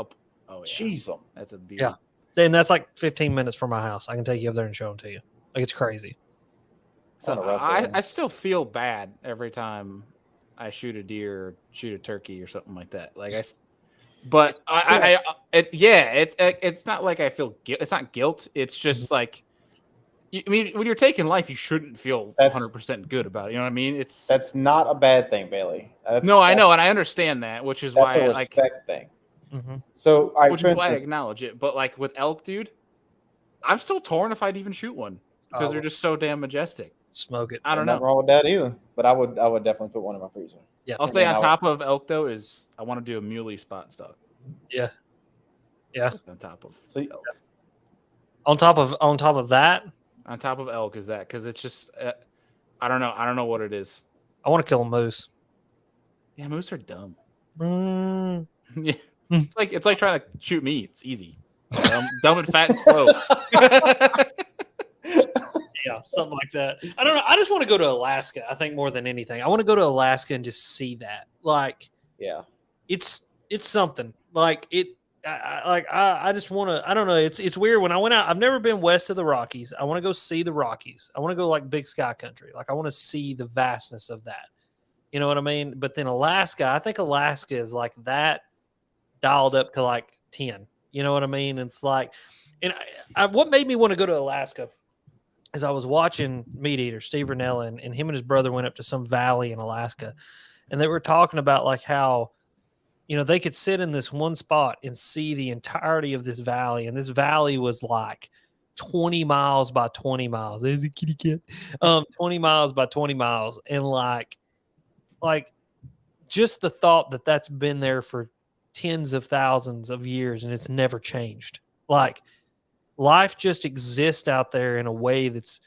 a
Jeez,
that's a beauty.
Yeah, and that's like 15 minutes from my house. I can take you up there and show them to you. Like it's crazy.
So I still feel bad every time I shoot a deer, or shoot a turkey, or something like that. Like it's not like I feel guilt. It's not guilt. It's just like, I mean, when you're taking life, you shouldn't feel 100% good about it. You know what I mean?
That's not a bad thing, Bailey.
I know, and I understand that, which is why
a respect thing.
Mm-hmm.
So,
which is why I acknowledge it. But like with elk, dude, I'm still torn if I'd even shoot one because they're just so damn majestic.
Smoke it.
I don't know.
Nothing wrong with that either. But I would definitely put one in my freezer.
Yeah,
I'll say on top of elk though is I want to do a muley spot stock.
Yeah.
On top of elk.
On top of that.
On top of elk is that because it's just I don't know what it is.
I want to kill a moose.
Yeah, moose are dumb. Yeah, it's like trying to shoot me. It's easy. Dumb and fat and slow.
Yeah, something like that. I don't know. I just want to go to Alaska. I think more than anything, I want to go to Alaska and just see that. Like,
yeah,
it's something. Like it. I just want to. I don't know. It's weird. When I went out, I've never been west of the Rockies. I want to go see the Rockies. I want to go like Big Sky Country. Like I want to see the vastness of that. You know what I mean? But then Alaska, I think Alaska is like that dialed up to like 10. You know what I mean? It's like, and what made me want to go to Alaska is I was watching Meat Eater, Steve Rinella, and him and his brother went up to some valley in Alaska, and they were talking about like how, you know, they could sit in this one spot and see the entirety of this valley, and this valley was like 20 miles by 20 miles. There's a kitty cat. 20 miles by 20 miles, and like just the thought that that's been there for tens of thousands of years and it's never changed. Like life just exists out there in a way that's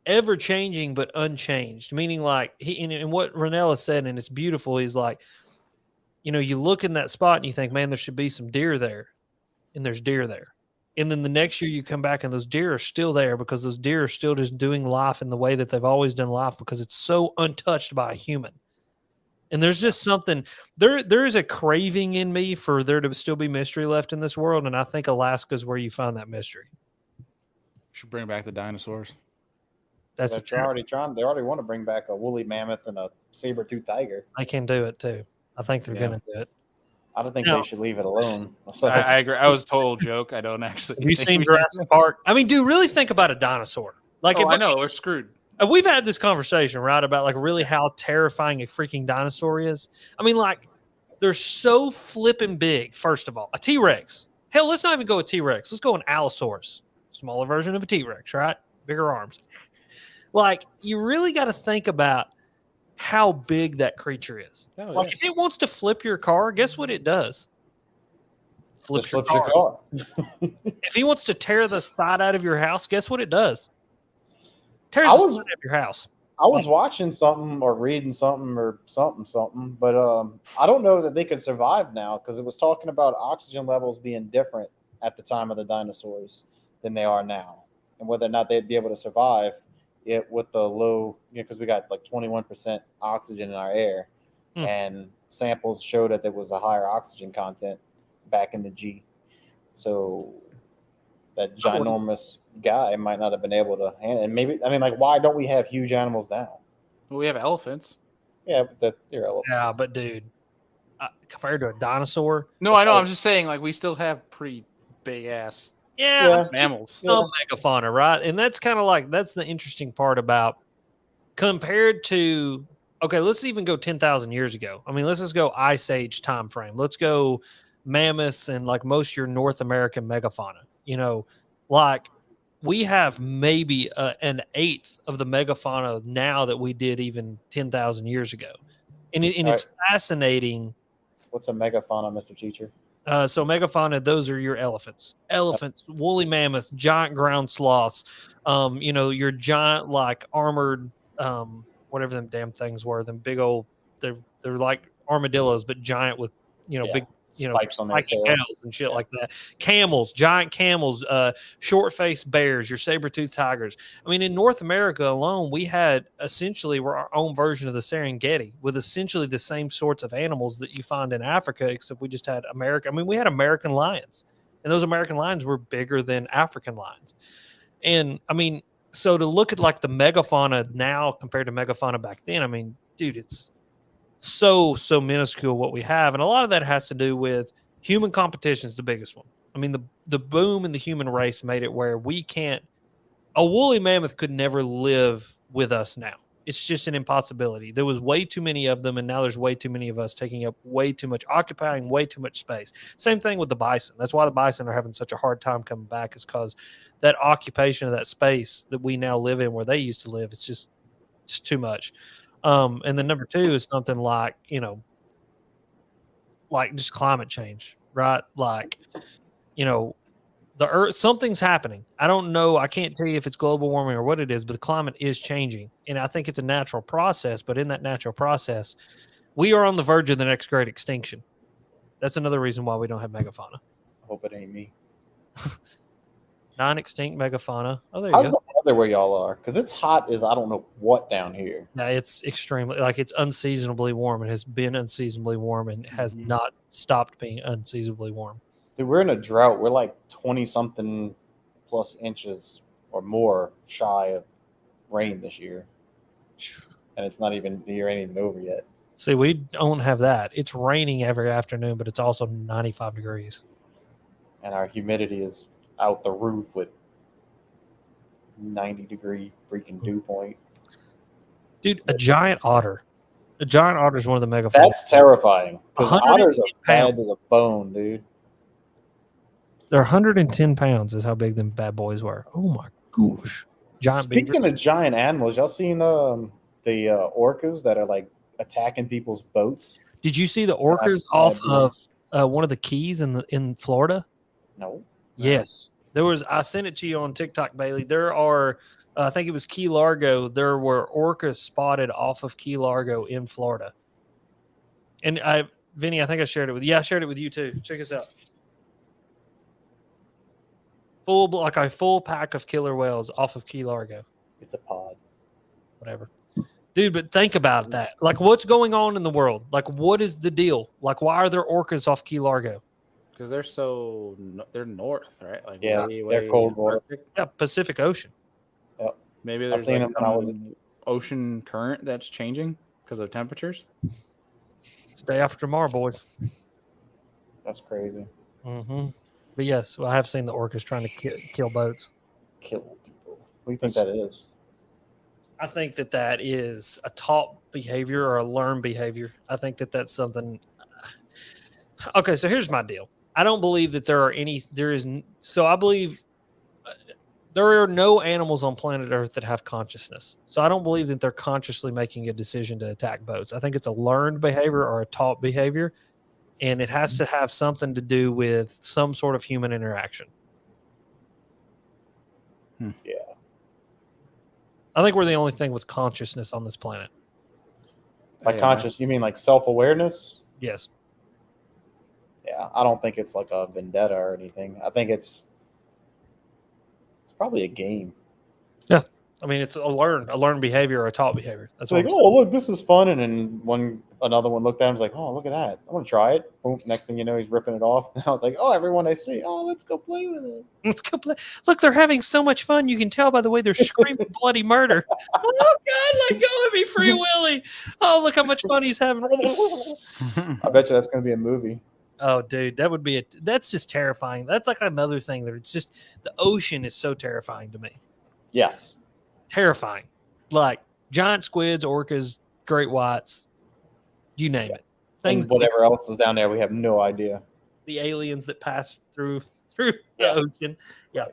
ever changing but unchanged. Meaning, like and what Ranella said, and it's beautiful, is like, you know, you look in that spot and you think, man, there should be some deer there, and there's deer there. And then the next year you come back and those deer are still there because those deer are still just doing life in the way that they've always done life because it's so untouched by a human. And there's just something there is a craving in me for there to still be mystery left in this world, and I think Alaska's where you find that mystery.
Should bring back the dinosaurs.
That's
But they're already trying. They already want to bring back a woolly mammoth and a saber-toothed tiger.
I can do it too. I think they're gonna do it.
I don't think
No.
they should leave it alone. So,
I agree. I was a total joke. I don't actually.
Have you
think
seen
we-
Jurassic Park? I mean, dude, really think about a dinosaur. Like,
Oh, I know we're screwed.
We've had this conversation, right, about like really how terrifying a freaking dinosaur is. I mean, like, they're so flipping big. First of all, a T-Rex. Hell, let's not even go with T-Rex. Let's go an Allosaurus, smaller version of a T-Rex, right? Bigger arms. Like, you really got to think about how big that creature is.
Oh,
Like, if it wants to flip your car, guess what it does?
just
Flips your
flips your
car.
car.
If he wants to tear the side out of your house, guess what it does? Tears
I
the
was-
side of your house.
I was watching something or reading something or something, but I don't know that they could survive now because it was talking about oxygen levels being different at the time of the dinosaurs than they are now, and whether or not they'd be able to survive it with the low, because we got like 21% oxygen in our air, and samples show that there was a higher oxygen content back in the G. So that ginormous guy might not have been able to handle it. And maybe, I mean, like, why don't we have huge animals now?
Well, we have elephants.
Yeah, but they're elephants.
Yeah, but dude, compared to a dinosaur,
No, I know. I'm just saying, like, we still have pretty big ass
yeah,
mammals.
some megafauna, right? And that's kind of like that's the interesting part about compared to. Okay, let's even go 10,000 years ago. I mean, let's just go Ice Age time frame. Let's go mammoths and like most of your North American megafauna. You know, like we have maybe an eighth of the megafauna now that we did even 10,000 years ago. And it's fascinating.
What's a megafauna, Mr. Teacher?
So megafauna, those are your elephants, woolly mammoths, giant ground sloths, your giant like armored, whatever them damn things were, them big old, they're like armadillos, but giant with, big,
spikes on their
spiky
tail
tails and shit like that. Camels, giant camels, short-faced bears, your saber-toothed tigers. I mean, in North America alone, we had essentially our own version of the Serengeti with essentially the same sorts of animals that you find in Africa, except we just had America. I mean, we had American lions, and those American lions were bigger than African lions. And I mean, so to look at like the megafauna now compared to megafauna back then, I mean, dude, it's so minuscule what we have, and a lot of that has to do with human competition is the biggest one. I mean, the boom in the human race made it where a woolly mammoth could never live with us now. It's just an impossibility. There was way too many of them, and now there's way too many of us taking up way too much, occupying way too much space. Same thing with the bison. That's why the bison are having such a hard time coming back, is because that occupation of that space that we now live in where they used to live, it's too much. And then number two is something like, like just climate change, right? Like, the earth, something's happening. I don't know. I can't tell you if it's global warming or what it is, but the climate is changing. And I think it's a natural process, but in that natural process, we are on the verge of the next great extinction. That's another reason why we don't have megafauna.
I hope it ain't me.
Non-extinct megafauna. Oh, there you
How's
go.
the weather where y'all are? Because it's hot as I don't know what down here.
Yeah, it's extremely, like, it's unseasonably warm. It has been unseasonably warm and has not stopped being unseasonably warm.
Dude, we're in a drought. We're like 20-something plus inches or more shy of rain this year. And it's not even, the year ain't even over yet.
See, we don't have that. It's raining every afternoon, but it's also 95 degrees.
And our humidity is out the roof with 90-degree freaking dew point.
Dude, a giant otter. A giant otter is one of the megafauna.
That's terrifying. Because
110
otters are bad
pounds.
as a bone, dude.
They're 110 pounds is how big them bad boys were. Oh my gosh. Giant
Speaking
beavers.
of giant animals, y'all seen the orcas that are like attacking people's boats?
Did you see the orcas off of one of the keys in Florida?
No.
Yes. I sent it to you on TikTok, Bailey. There are, I think it was Key Largo. There were orcas spotted off of Key Largo in Florida. And Vinny, I think I shared it with you. Yeah, I shared it with you too. Check this out. A full pack of killer whales off of Key Largo.
It's a pod.
Whatever. Dude, but think about that. Like, what's going on in the world? Like, what is the deal? Like, why are there orcas off Key Largo?
Because they're north, right? Like
Yeah,
way,
they're
way
cold water.
Arctic.
Yeah, Pacific Ocean.
Yep.
Maybe
I've
there's
seen
like
them when I was.
some ocean current that's changing because of temperatures.
Stay after tomorrow, boys.
That's crazy.
Mm-hmm. But yes, I have seen the orcas trying to kill boats.
Kill people. What do you think that is?
I think that is a taught behavior or a learned behavior. I think that that's something. Okay, so here's my deal. I don't believe that I believe there are no animals on planet Earth that have consciousness. So I don't believe that they're consciously making a decision to attack boats. I think it's a learned behavior or a taught behavior, and it has to have something to do with some sort of human interaction.
Yeah.
I think we're the only thing with consciousness on this planet.
By conscious, you mean like self-awareness?
Yes.
Yeah, I don't think it's like a vendetta or anything. I think it's probably a game.
Yeah. I mean, it's a learned behavior or a taught behavior. That's
It's like, oh, look, this is fun. And then another one looked at him and was like, oh, look at that. I want to try it. Boom. Next thing you know, he's ripping it off. And I was like, oh, everyone I see, oh, let's go play with it.
Let's go play. Look, they're having so much fun. You can tell by the way they're screaming bloody murder. Oh, God, let go of me, Free Willy. Oh, look how much fun he's having.
I bet you that's going to be a movie.
Oh, dude, that's just terrifying. That's like another thing that it's just the ocean is so terrifying to me.
Yes.
Terrifying. Like giant squids, orcas, great whites, you name it.
Things, whatever else is down there, we have no idea.
The aliens that pass through the ocean. Yeah.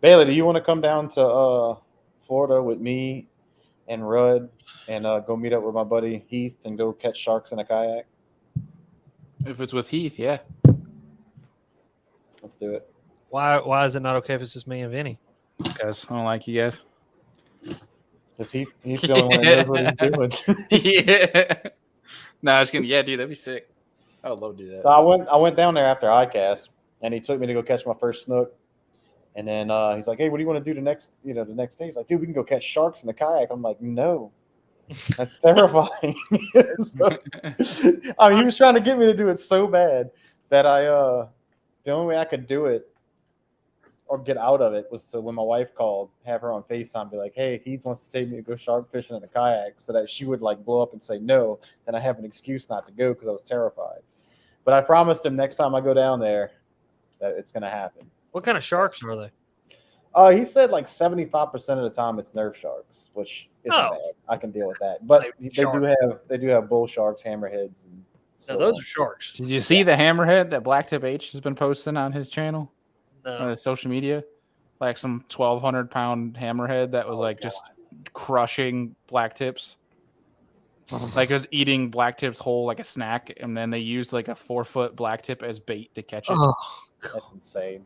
Bailey, do you want to come down to Florida with me and Rudd and go meet up with my buddy Heath and go catch sharks in a kayak?
If it's with Heath, yeah.
Let's do it.
Why is it not okay if it's just me and Vinny?
Because I don't like you guys.
Because he's the only one that knows what he's doing.
Yeah. No, I was kidding. Yeah, dude, that'd be sick. I would love to do that.
So I went down there after ICAST, and he took me to go catch my first snook. And then he's like, "Hey, what do you want to do the next day?" He's like, "Dude, we can go catch sharks in the kayak." I'm like, "No, that's terrifying." So, I mean, he was trying to get me to do it so bad that the only way I could do it or get out of it was to, when my wife called, have her on FaceTime, be like, "Hey, Heath wants to take me to go shark fishing in a kayak," so that she would like blow up and say no. Then I have an excuse not to go because I was terrified. But I promised him next time I go down there that it's going to happen.
What kind of sharks are they?
He said like 75% of the time it's nerve sharks, which isn't bad. I can deal with that. But they do have bull sharks, hammerheads, and
no, those are sharks.
Did you see the hammerhead that Blacktip H has been posting on his channel?
No.
On social media? Like some 1,200-pound hammerhead that was just crushing black tips. Like it was eating black tips whole like a snack, and then they used like a 4-foot black tip as bait to catch it.
Oh,
that's insane.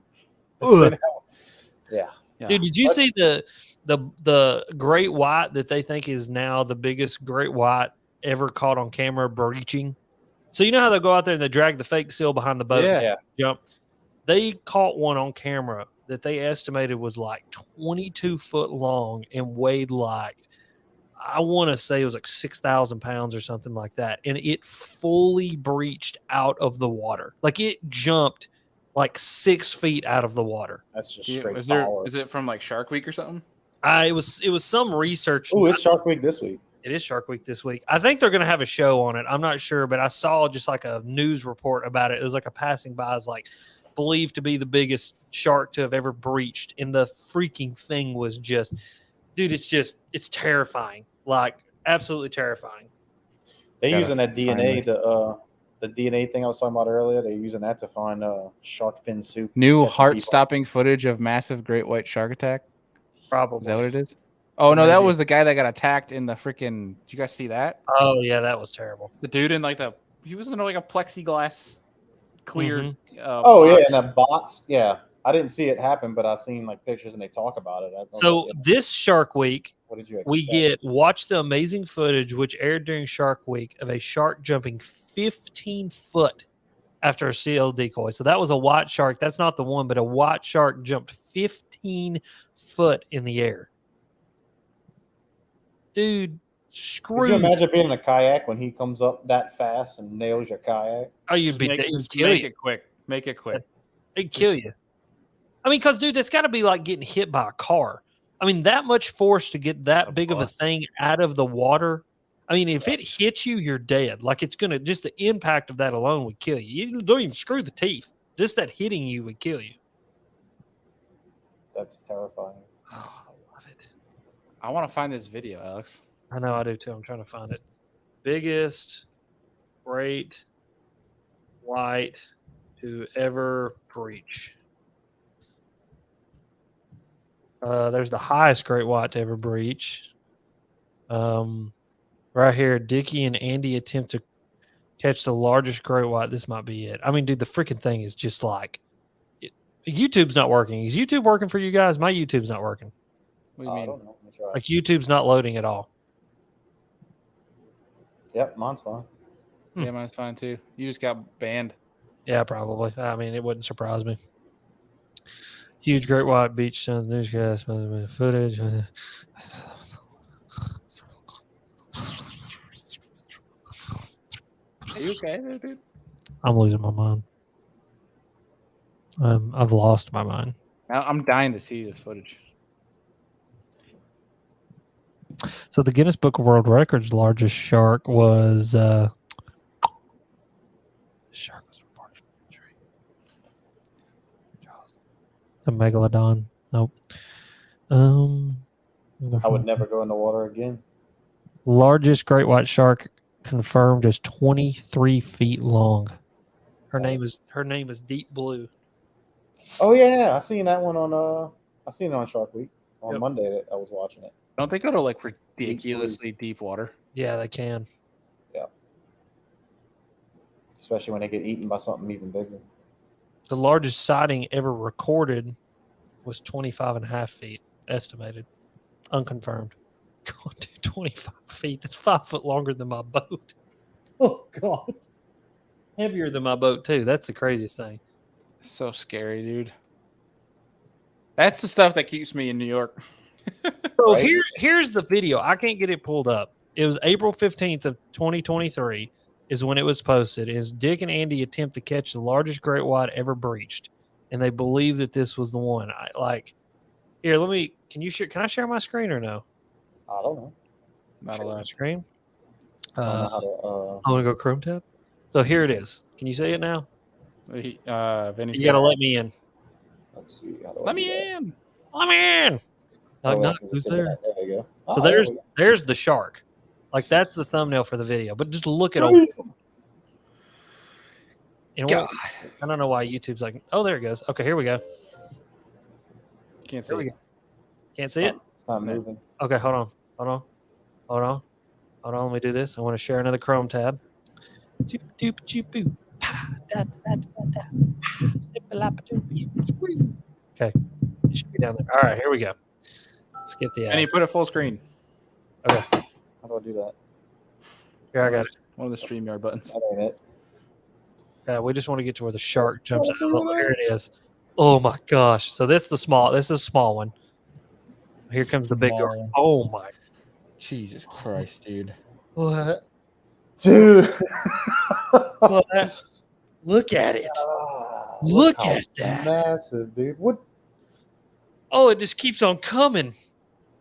Yeah. Dude, did you see the great white that they think is now the biggest great white ever caught on camera breaching? So you know how they go out there and they drag the fake seal behind the boat and jump? They caught one on camera that they estimated was like 22 foot long and weighed like, I want to say it was like 6,000 pounds or something like that. And it fully breached out of the water. Like it jumped like 6 feet out of the water.
That's just straight power.
Is it from like Shark Week or something?
It was some research.
Oh, it's Shark Week this week.
It is Shark Week this week. I think they're going to have a show on it. I'm not sure, but I saw just like a news report about it. It was like a passing by. It's like believed to be the biggest shark to have ever breached. And the freaking thing was just, dude, it's terrifying. Like absolutely terrifying.
They're using that DNA, the DNA thing I was talking about earlier. They're using that to find shark fin soup.
New heart-stopping footage of massive great white shark attack.
Probably.
Is that what it is? Oh, no, that was the guy that got attacked in the freaking... Did you guys see that?
Oh, yeah, that was terrible.
The dude in he was in like a plexiglass clear
box. And a box. Yeah. I didn't see it happen, but I've seen like pictures and they talk about it.
So this Shark Week,
what did you expect?
We watch the amazing footage which aired during Shark Week of a shark jumping 15 foot after a seal decoy. So that was a white shark. That's not the one, but a white shark jumped 15 foot in the air. Dude,
Could
screwed.
you imagine being in a kayak when he comes up that fast and nails your kayak?
Oh, you'd be
Just
kill
make
you.
it quick. Make it quick.
It'd kill you. I mean, because dude, that's got to be like getting hit by a car. I mean, that much force to get that big of a thing out of the water. I mean, if it hits you, you're dead. Like it's gonna just the impact of that alone would kill you. You don't even screw the teeth. Just that hitting you would kill you.
That's terrifying.
Oh, I love it.
I want to find this video, Alex.
I know I do too. I'm trying to find it. Biggest great white to ever breach. There's the highest great white to ever breach. Right here, Dickie and Andy attempt to catch the largest great white. This might be it. I mean, dude, the freaking thing is just like YouTube's not working. Is YouTube working for you guys? My YouTube's not working.
What do you mean?
I don't know. Let me try.
Like YouTube's not loading at all.
Yep, mine's fine.
Yeah, mine's fine too. You just got banned.
Yeah, probably. I mean, it wouldn't surprise me. Huge great white beach sounds newscast footage.
Are you okay there, dude?
I'm losing my mind. I've lost my mind.
Now I'm dying to see this footage.
So the Guinness Book of World Records largest shark was shark was reported from injury. The megalodon. Nope.
I would never go in the water again.
Largest great white shark confirmed as 23 feet long. Her name is Deep Blue.
Oh yeah, I seen that one on I seen it on Shark Week on
Yep.
Monday. That I was watching it.
Don't they go to like ridiculously deep water?
Yeah, they can.
Especially when they get eaten by something even bigger.
The largest sighting ever recorded was 25 and a half feet, estimated. Unconfirmed. God, dude, 25 feet. That's 5 foot longer than my boat. Oh, God. Heavier than my boat, too. That's the craziest thing.
So scary, dude. That's the stuff that keeps me in New York.
So
Right.
here's the video. I can't get it pulled up. It was April 15th of 2023 is when it was posted. Is Dick and Andy attempt to catch the largest great white ever breached. And they believe that this was the one. Here, can I share my screen or no?
I don't know.
Not
Share my
allowed.
screen.
I don't know how
I want to go Chrome tab. So here it is. Can you see it now?
Vinny's
You got to let me in.
let's see. How do I
Let
do
me
that?
in.
Let me in.
Oh,
Like,
I
no,
can
who's
just hit
there?
that. There we go.
So
Oh, there
there's
we go.
there's the shark. Like that's the thumbnail for the video. But just look at
God.
I don't know why YouTube's like, oh, there it goes. Okay, here we go.
Can't
There we
see.
go. Can't see it?
It's not
No.
moving.
Okay, hold on. Let me do this. I want to share another Chrome tab. Okay. It should be down there. All right, here we go. Skip the
And
ad.
you put it full screen.
How do I do that?
Here, I got it.
One of the StreamYard buttons.
That ain't it.
We just want to get to where the shark jumps out. Oh, here it is. Oh my gosh. So this is a small one. Here comes the big
Small.
one. Oh my.
Jesus Christ, dude.
What?
Dude.
Look at it.
Ah,
Look
how
at that.
massive, dude. What?
Oh, it just keeps on coming.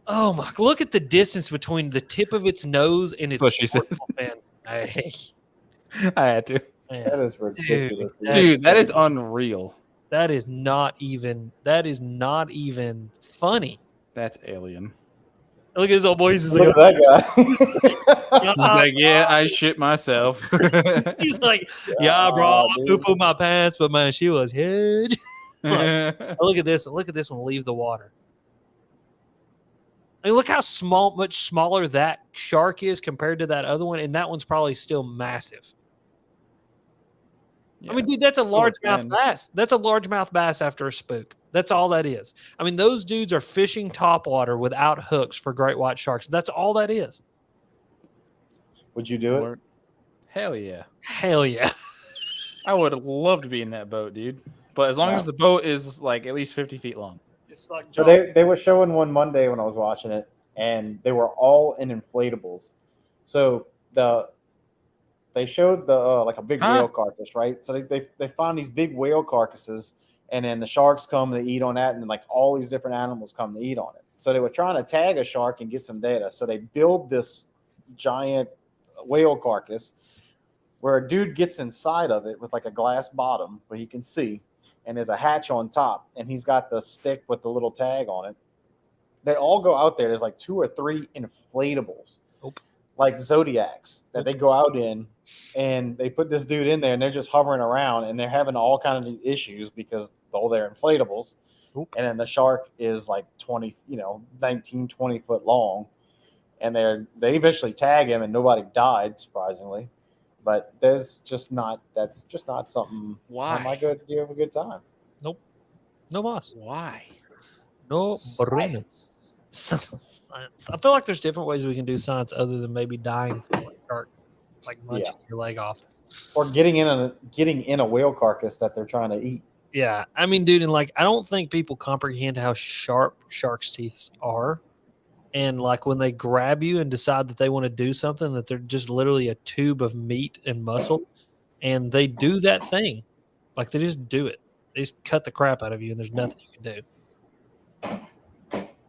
Oh my! Look at the distance between the tip of its nose and its.
That's what she said.
Man, hey,
I had to.
man.
That is ridiculous.
Dude, that is unreal.
That is not even funny.
That's alien.
Look at this old boy. He's just
Look
like,
at that guy.
He's like, yeah, I shit myself.
he's like, yeah, bro, I
dude.
poo-poo my pants, but man, she was huge. Look at this. Look at this one leave the water. I mean, look how much smaller that shark is compared to that other one, and that one's probably still massive.
Yeah.
I mean, dude, that's a largemouth
thin.
bass. That's a largemouth bass after a spook. That's all that is. I mean, those dudes are fishing topwater without hooks for great white sharks. That's all that is.
Would you do it?
Hell yeah.
Hell yeah.
I would love to be in that boat, dude. But as long
Wow.
as the boat is like at least 50 feet long.
It's like
So they were showing one Monday when I was watching it, and they were all in inflatables. So they showed the like a big whale carcass, right? So they found these big whale carcasses, and then the sharks come to eat on that, and then like all these different animals come to eat on it. So they were trying to tag a shark and get some data. So they build this giant whale carcass where a dude gets inside of it with like a glass bottom where he can see, and there's a hatch on top, and he's got the stick with the little tag on it. They all go out there. There's like 2 or 3 inflatables, like Zodiacs, that they go out in, and they put this dude in there, and they're just hovering around, and they're having all kinds of issues because all they're inflatables. And then the shark is like 19, 20 foot long, and they eventually tag him, and nobody died, surprisingly. But that's just not something.
Why?
Am I good? Do you have a good time?
Nope. No boss.
Why?
No
Science.
science. I feel like there's different ways we can do science other than maybe dying from a shark, like munching your leg off,
or getting in a whale carcass that they're trying to eat.
Yeah, I mean, dude, and like I don't think people comprehend how sharp sharks' teeth are, and like when they grab you and decide that they want to do something, that they're just literally a tube of meat and muscle, and they do that thing, like they just do it. They just cut the crap out of you, and there's nothing you can do.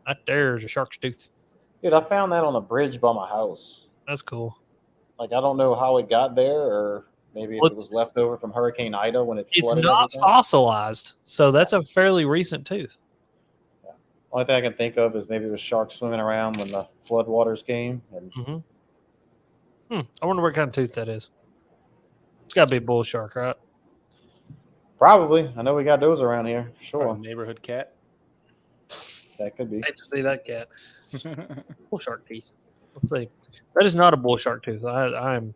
That there's a shark's tooth.
Dude, I found that on a bridge by my house.
That's cool.
Like, I don't know how it got there, or maybe if it was left over from Hurricane Ida when it flooded.
It's not
everything.
fossilized, so that's a fairly recent tooth.
Yeah. Only thing I can think of is maybe it was sharks swimming around when the floodwaters came. And
I wonder what kind of tooth that is. It's got to be a bull shark, right?
probably. I know we got those around here for sure.
Neighborhood cat.
That could be.
I hate to see that cat. Bull shark teeth. Let's see. That is not a bull shark tooth. I'm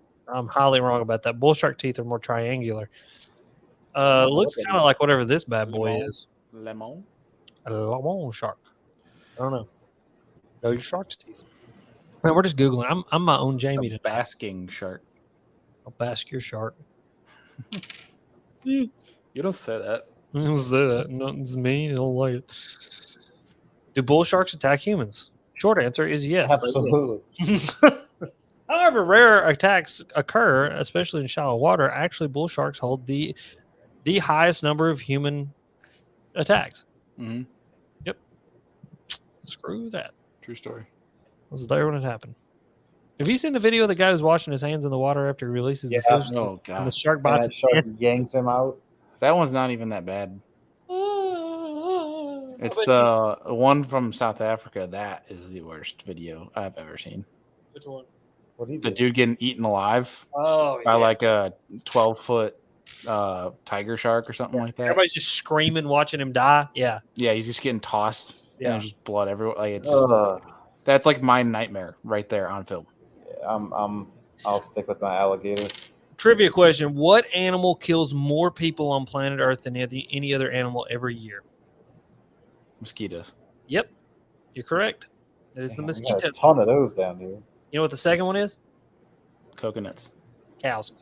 highly wrong about that. Bull shark teeth are more triangular. Looks kind of like whatever this bad boy is.
Lemon.
A lemon shark. I don't know. Know your shark's teeth. Man, we're just googling. I'm my own Jamie
A
today.
basking shark.
I'll bask your shark.
You don't say that.
I don't say that. No, it's me. I don't like it. Do bull sharks attack humans? Short answer is yes.
Absolutely.
However, rare attacks occur, especially in shallow water. Actually, bull sharks hold the highest number of human attacks.
Mm-hmm.
Yep. Screw that.
True story.
I was there when it happened. Have you seen the video of the guy who's washing his hands in the water after he releases the fish?
Oh,
And the
God.
shark
And
bites
that
his
shark
hand?
yanks him out.
That one's not even that bad. It's the one from South Africa. That is the worst video I've ever seen.
Which one?
What do you
The
do?
dude getting eaten alive
Oh,
by like a 12-foot tiger shark or something like that.
Everybody's just screaming, watching him die. Yeah.
Yeah, he's just getting tossed.
Yeah.
And there's just blood everywhere. Like it's just, that's like my nightmare right there on film.
I'll stick with my alligator.
Trivia question: what animal kills more people on planet Earth than any other animal every year?
Mosquitoes.
Yep, you're correct. It is the
Got a
mosquito.
ton of those down here.
You know what the second one is?
Coconuts.
Cows.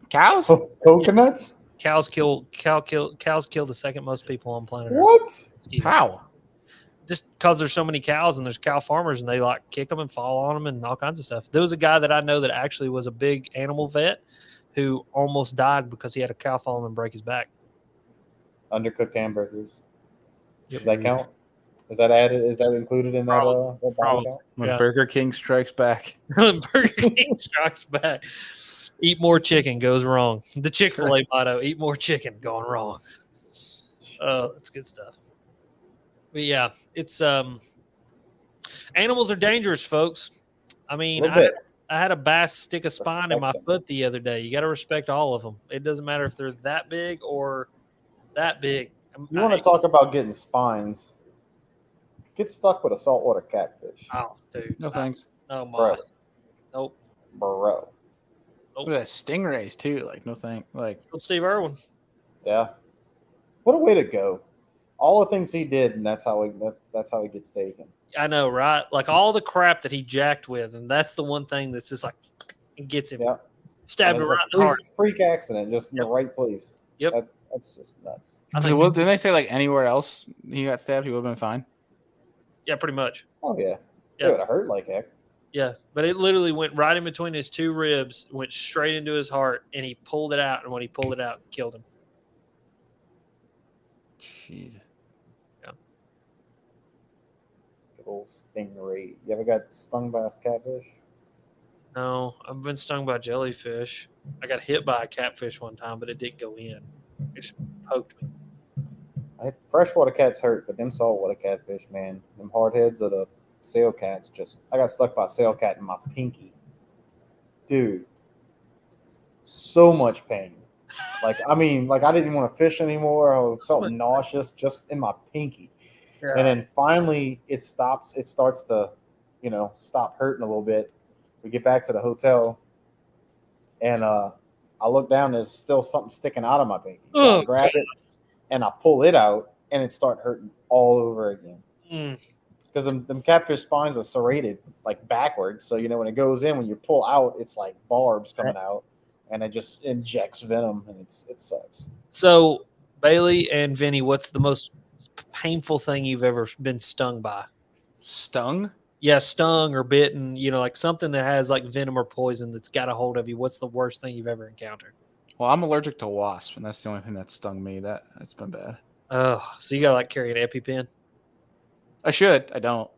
Cows?
Coconuts?
Cows kill the second most people on planet Earth.
What?
Mosquitoes.
How?
Just because there's so many cows and there's cow farmers and they like kick them and fall on them and all kinds of stuff. There was a guy that I know that actually was a big animal vet who almost died because he had a cow fall him and break his back.
Undercooked hamburgers.
Yep.
Does that count? Is that added? Is that included in that body
Probably.
count?
When
Yeah.
Burger King strikes back.
Burger King strikes back. Eat more chicken goes wrong. The Chick-fil-A motto: eat more chicken, going wrong. Oh, that's good stuff. But yeah, it's animals are dangerous, folks. I mean, I had a bass stick a spine in my foot the other day. You got to respect all of them. It doesn't matter if they're that big or that big.
You want to talk about getting spines? Get stuck with a saltwater catfish,
Oh, dude.
No thanks.
No, Moss. Nope.
bro.
Look at that stingrays too. Like no thank. Like
Steve Irwin.
Yeah. What a way to go! All the things he did, and that's how he gets taken.
I know, right? Like all the crap that he jacked with, and that's the one thing that's just like it gets him.
Yeah.
Stabbed
And
him
it's
right
a
in the heart.
freak accident, just in the right place.
Yep.
That's just nuts.
I think,
didn't they say like anywhere else he got stabbed, he would have been fine?
yeah, pretty much.
Oh yeah.
Yeah.
It would have hurt like heck.
Yeah, but it literally went right in between his two ribs, went straight into his heart, and he pulled it out. And when he pulled it out, killed him.
Jeez.
Good old stingray. You ever got stung by a catfish?
No, I've been stung by jellyfish. I got hit by a catfish one time, but it didn't go in. It just poked me.
Freshwater cats hurt, but them saltwater catfish, man, them hard heads of the sail cats, I got stuck by a sail cat in my pinky. Dude, so much pain. Like, I didn't even want to fish anymore. I felt nauseous just in my pinky. Yeah. And then finally it starts to, stop hurting a little bit. We get back to the hotel and I look down, there's still something sticking out of my pinky. So I grab it and I pull it out and it starts hurting all over again. Because them catfish spines are serrated like backwards. So, when it goes in, when you pull out, it's like barbs coming out. And it just injects venom, and it sucks.
So, Bailey and Vinny, what's the most painful thing you've ever been stung by?
Stung?
Yeah, stung or bitten, like something that has like venom or poison that's got a hold of you. What's the worst thing you've ever encountered?
Well, I'm allergic to wasps, and that's the only thing that stung me. That's been bad.
Oh, so you got to like carry an EpiPen?
I should. I don't.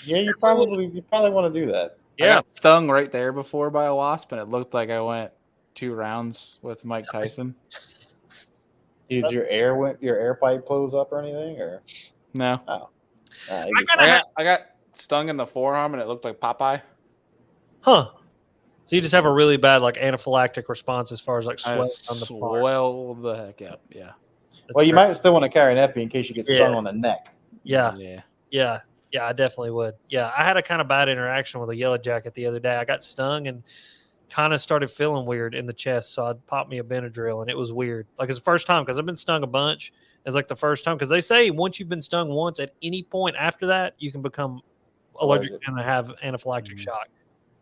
Yeah, you probably want to do that.
Yeah. I got stung right there before by a wasp, and it looked like I went 2 rounds with Mike Tyson.
Did your air pipe close up or anything, or
no?
Oh,
I got stung in the forearm and it looked like Popeye.
Huh? So you just have a really bad like anaphylactic response as far as like swelling on the part.
Swell the heck up, yeah.
That's well, you might still want to carry an epi in case you get stung on the neck.
Yeah. I definitely would. Yeah, I had a kind of bad interaction with a yellow jacket the other day. I got stung and kind of started feeling weird in the chest, so I popped me a Benadryl, and it was weird. Like, it's the first time, because I've been stung a bunch. It's like the first time, because they say once you've been stung once, at any point after that, you can become allergic and have anaphylactic shock.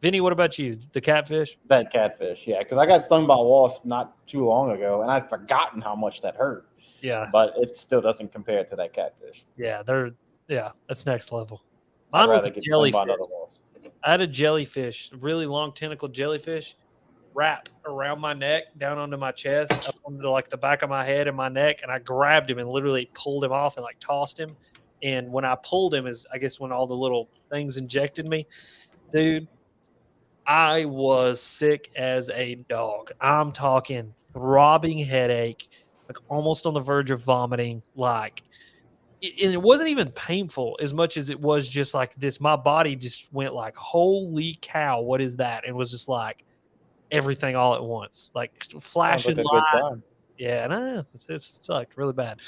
Vinny, what about you? The catfish?
That catfish, yeah, because I got stung by a wasp not too long ago, and I'd forgotten how much that hurt.
Yeah.
But it still doesn't compare to that catfish.
Yeah, that's next level. Mine was a jellyfish. I had a jellyfish, really long tentacled jellyfish, wrap around my neck, down onto my chest, up onto like the back of my head and my neck, and I grabbed him and literally pulled him off and like tossed him. And when I pulled him, is I guess when all the little things injected me, dude, I was sick as a dog. I'm talking throbbing headache, like almost on the verge of vomiting, like. And it wasn't even painful as much as it was just like this. My body just went like, holy cow, what is that? And was just like everything all at once, like flashing lights. Yeah, no, it's like really bad.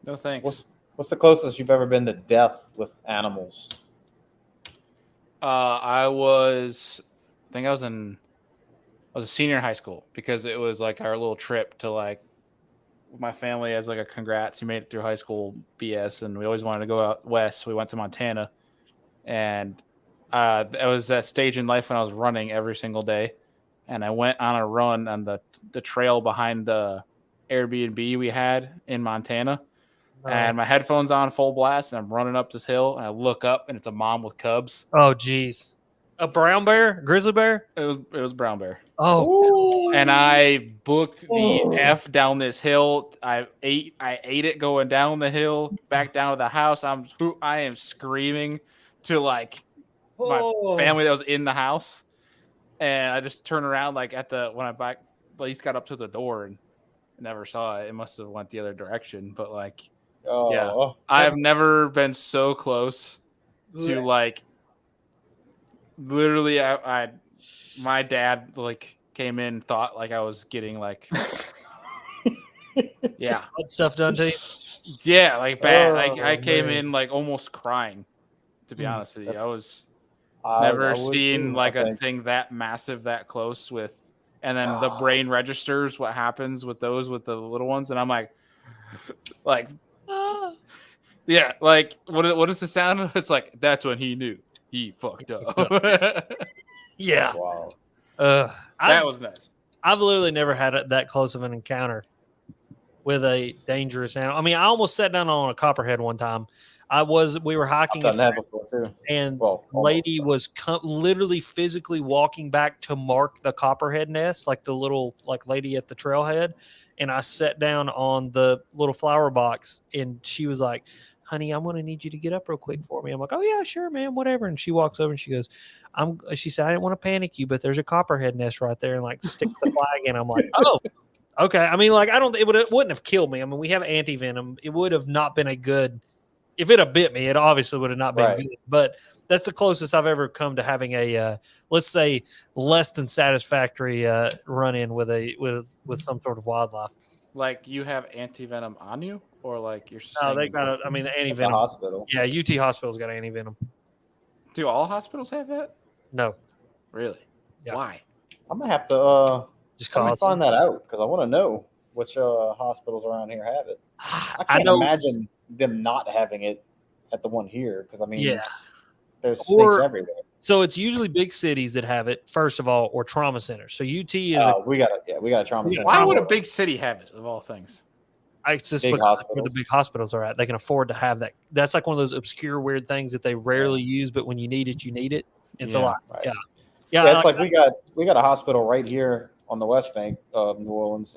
No thanks.
What's the closest you've ever been to death with animals?
I was a senior in high school because it was like our little trip to like my family as like a congrats. You made it through high school BS, and we always wanted to go out west. So we went to Montana, and it was that stage in life when I was running every single day, and I went on a run on the trail behind the Airbnb we had in Montana, and my headphones on full blast, and I'm running up this hill, and I look up, and it's a mom with cubs.
Oh, geez. A brown bear? Grizzly bear?
It was brown bear.
Oh,
and I booked the F down this hill. I ate it going down the hill, back down to the house. I am screaming to like my family that was in the house, and I just turned around like when I at least got up to the door and never saw it. It must have went the other direction, but like, yeah, I have never been so close to like. Literally, my dad like came in, thought like I was getting like, yeah,
stuff done to you.
Yeah, like bad. I came in like almost crying. To be honest with you, I was never seen like a thing that massive, that close with, and then the brain registers what happens with those with the little ones, and I'm like, yeah, like what is the sound? It's like that's when he knew. He fucked up.
Yeah.
Wow.
That was nuts.
I've literally never had that close of an encounter with a dangerous animal. I mean, I almost sat down on a copperhead one time. We were hiking,
I've done that before too.
and
Well,
lady was literally physically walking back to mark the copperhead nest, like the little lady at the trailhead. And I sat down on the little flower box, and she was like, "Honey, I'm going to need you to get up real quick for me." I'm like, "Oh yeah, sure, man, whatever." And she walks over and she goes, She said, "I didn't want to panic you, but there's a copperhead nest right there," and like stick the flag in. I'm like, "Oh, okay." I mean, like it wouldn't have killed me. I mean, we have anti venom. It would have not been a good. If it had bit me, it obviously would have not been good. But that's the closest I've ever come to having a, let's say, less than satisfactory run-in with some sort of wildlife.
Like you have anti-venom on you, or like you're just
No,
saying
they got. I mean, anti-venom.
Hospital.
Yeah, UT Hospital's got anti-venom.
Do all hospitals have that?
No.
Really?
Yeah.
Why?
I'm gonna have to
Just
find that out because I want to know which hospitals around here have it. I can't
know,
imagine them not having it at the one here because I mean,
yeah,
there's snakes everywhere.
So it's usually big cities that have it, first of all, or trauma centers. So UT is
we got a trauma center.
Why would a big city have it of all things?
It's just
big
because that's where the big hospitals are at. They can afford to have that. That's like one of those obscure, weird things that they rarely use, but when you need it, you need it. It's a lot.
Right.
Yeah.
Yeah, it's like we got a hospital right here on the West Bank of New Orleans,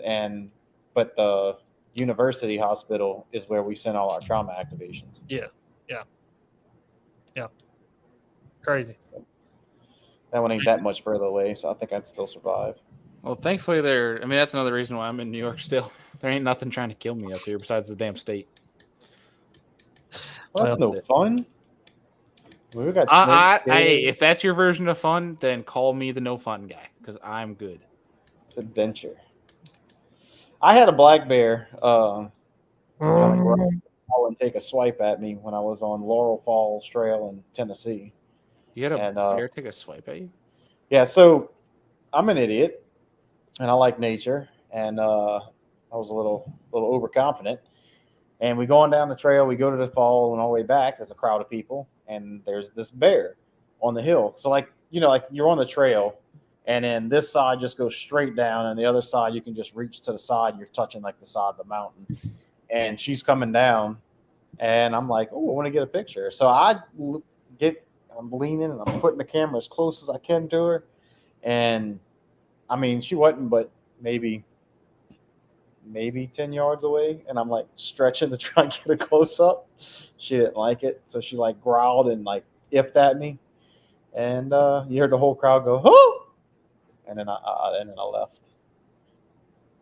but the university hospital is where we send all our trauma activations.
Yeah. Crazy.
That one ain't that much further away, so I think I'd still survive.
Well, thankfully that's another reason why I'm in New York still. There ain't nothing trying to kill me up here besides the damn state.
Well, that's no fun. We got snakes.
Hey, if that's your version of fun, then call me the no fun guy because I'm good.
It's adventure. I had a black bear and take a swipe at me when I was on Laurel Falls Trail in Tennessee.
You had a bear take a swipe at you?
Yeah, so I'm an idiot, and I like nature, and I was a little overconfident. And we going down the trail, we go to the fall, and on the way back, there's a crowd of people, and there's this bear on the hill. So like you're on the trail, and then this side just goes straight down, and the other side you can just reach to the side, and you're touching like the side of the mountain. And she's coming down, and I'm like, oh, I want to get a picture. So I'm leaning, and I'm putting the camera as close as I can to her. And I mean, she wasn't but maybe 10 yards away, and I'm like stretching to try and get a close up. She didn't like it, so she like growled and like iffed at me, and you heard the whole crowd go, "Oh!" And then I left.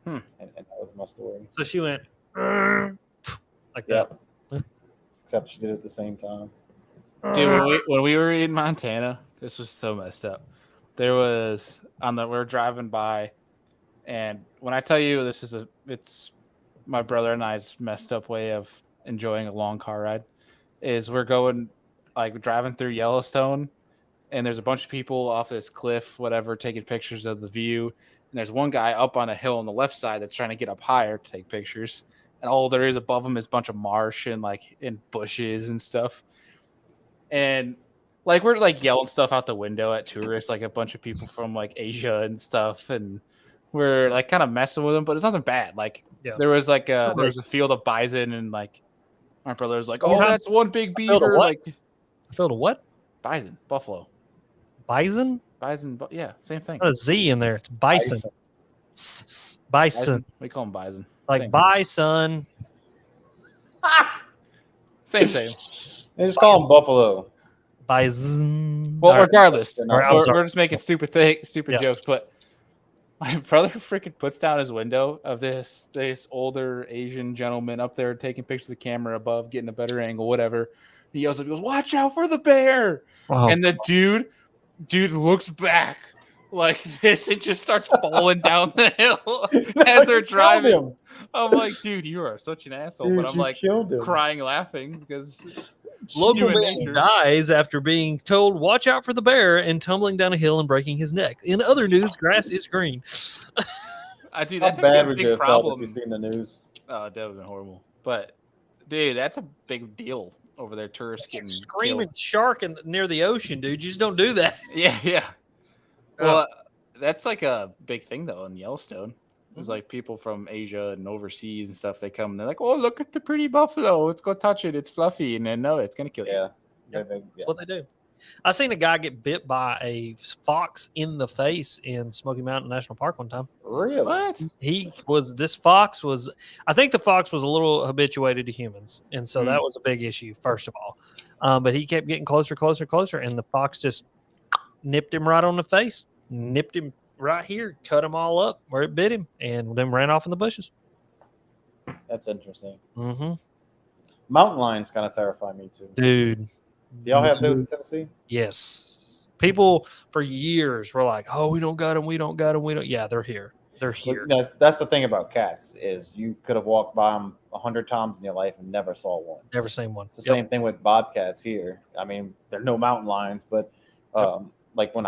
And that was my story.
So she went like that.
Yep. Except she did it at the same time.
Dude, when we were in Montana, this was so messed up. There was we were driving by, and when I tell you it's my brother and I's messed up way of enjoying a long car ride, is we're going like driving through Yellowstone, and there's a bunch of people off this cliff, whatever, taking pictures of the view. And there's one guy up on a hill on the left side that's trying to get up higher to take pictures. And all there is above him is a bunch of marsh and like in bushes and stuff. And like we're like yelling stuff out the window at tourists, like a bunch of people from like Asia and stuff, and we're like kind of messing with them, but it's nothing bad. Like there was like there was a field of bison, and like my brother was like, "Oh, that's one big beaver." Like
a field of what?
Bison, buffalo,
bison,
yeah, same thing.
Not a Z in there. It's bison. Bison.
We call them bison.
Like bison.
Same.
They just call them buffalo.
Bison.
Well, regardless, we're just making stupid jokes. But my brother freaking puts down his window of this older Asian gentleman up there taking pictures of the camera above, getting a better angle, whatever. He yells up, he goes, "Watch out for the bear!"
Wow.
And the dude looks back like this and just starts falling down the hill as they're driving. I'm like, dude, you are such an asshole.
Dude,
but I'm like crying, laughing because
local man dies after being told, "Watch out for the bear," and tumbling down a hill and breaking his neck. In other news, grass is green.
Dude,
how
that's
bad
a
would
big
you have
problem.
felt if you seen the news?
Oh, that would have been horrible. But dude, that's a big deal over there. Tourists getting
screaming
killed.
shark near the ocean, dude. You just don't do that.
Yeah. Well, that's like a big thing though in Yellowstone. There's like people from Asia and overseas and stuff. They come and they're like, "Oh, look at the pretty buffalo. Let's go touch it. It's fluffy." And then no, it's gonna kill you.
Yeah.
That's what they do. I seen a guy get bit by a fox in the face in Smoky Mountain National Park one time.
Really?
What?
This fox was, I think the fox was a little habituated to humans. And so that was a big issue, first of all. But he kept getting closer, and the fox just nipped him right on the face, nipped him right here, cut him all up where it bit him, and then ran off in the bushes.
That's interesting.
Mm-hmm.
Mountain lions kind of terrify me too.
Dude.
Do y'all have those in Tennessee?
Yes. People for years were like, "Oh, we don't got them. We don't got them. We don't." Yeah, they're here. They're here.
That's the thing about cats is you could have walked by them 100 times in your life and never saw one.
Never seen one.
It's the same thing with bobcats here. I mean, there are no mountain lions, but like when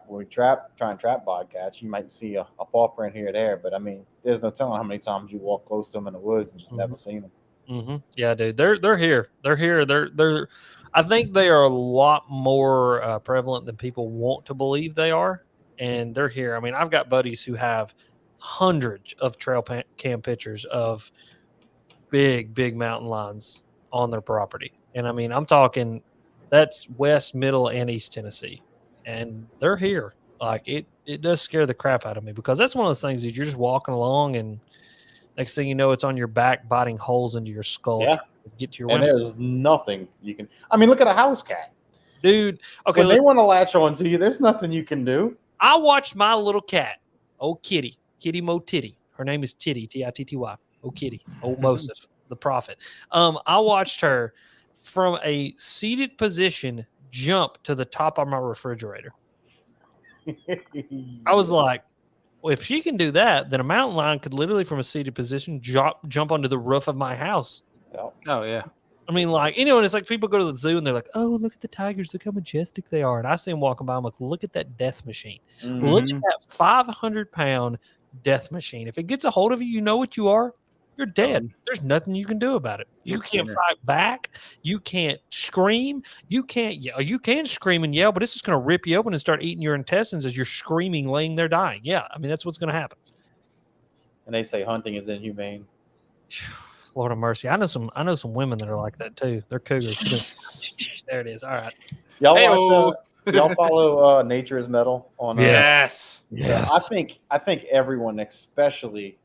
we try and trap bobcats, you might see a paw print here or there. But I mean, there's no telling how many times you walk close to them in the woods and just never seen them.
Mm-hmm. Yeah, dude, they're here. They're here. They're. I think they are a lot more prevalent than people want to believe they are, and they're here. I mean, I've got buddies who have hundreds of trail cam pictures of big mountain lions on their property, and I mean, I'm talking that's West, Middle, and East Tennessee, and they're here. Like it does scare the crap out of me because that's one of those things that you're just walking along and next thing you know, it's on your back, biting holes into your skull.
Yeah.
To get to your
and
window.
there's nothing you can. I mean, look at a house cat,
dude. Okay,
when they want to latch on to you, there's nothing you can do.
I watched my little cat, old Kitty Mo Titty. Her name is Titty, Titty. Oh, Kitty, old Moses, the prophet. I watched her from a seated position jump to the top of my refrigerator. I was like, well, if she can do that, then a mountain lion could literally, from a seated position, jump onto the roof of my house.
Oh, yeah.
I mean, like, you know, and it's like people go to the zoo and they're like, oh, look at the tigers. Look how majestic they are. And I see them walking by. I'm like, look at that death machine.
Mm-hmm.
Look at that 500-pound death machine. If it gets a hold of you, you know what you are? You're dead. There's nothing you can do about it. You can't fight back. You can't scream. You can't yell. You can scream and yell, but it's just going to rip you open and start eating your intestines as you're screaming, laying there dying. Yeah, I mean, that's what's going to happen.
And they say hunting is inhumane.
Lord of mercy. I know some women that are like that too. They're cougars. There it is. All right.
Y'all y'all follow Nature is Metal on
Yes.
I think everyone, especially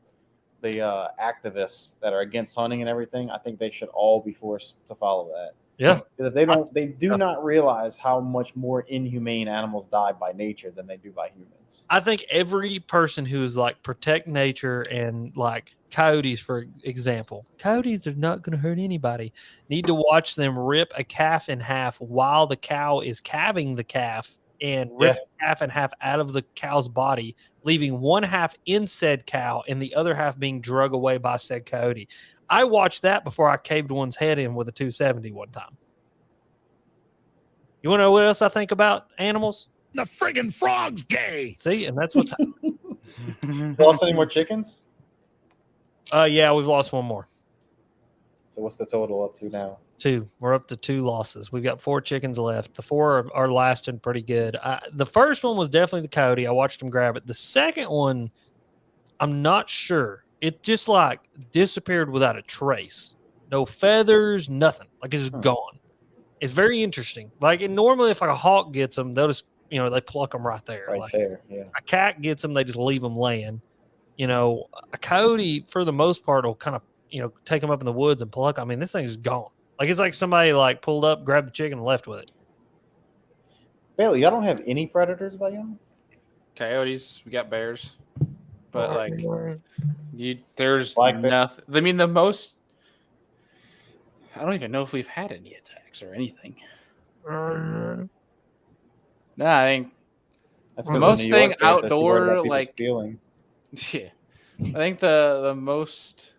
the activists that are against hunting and everything, I think they should all be forced to follow that.
Yeah.
Because if they do not realize how much more inhumane animals die by nature than they do by humans.
I think every person who is like protect nature and like coyotes, for example, coyotes are not going to hurt anybody, need to watch them rip a calf in half while the cow is calving the calf and rip the calf in half out of the cow's body, leaving one half in said cow and the other half being drug away by said coyote. I watched that before I caved one's head in with a 270 one time. You want to know what else I think about animals?
The friggin' frog's gay.
See, and that's what's happening.
Lost any more chickens?
Yeah, we've lost one more.
So what's the total up to now?
2. We're up to 2 losses. We've got 4 chickens left. The 4 are lasting pretty good. The first one was definitely the coyote. I watched him grab it. The second one, I'm not sure. It just like disappeared without a trace. No feathers, nothing. Like it's just gone. It's very interesting. Like, and normally if like a hawk gets them, they'll just, you know, they pluck them right there.
Right
like,
there, yeah.
A cat gets them, they just leave them laying. You know, a coyote for the most part will kind of, you know, take them up in the woods and pluck. I mean, this thing is gone. Like it's like somebody like pulled up, grabbed the chicken, and left with it.
Bailey, y'all don't have any predators by y'all?
Coyotes, we got bears. But like there's nothing. I mean, the most, I don't even know if we've had any attacks or anything. No, I think
that's
the most thing outdoor, like
feelings.
Yeah, I think the most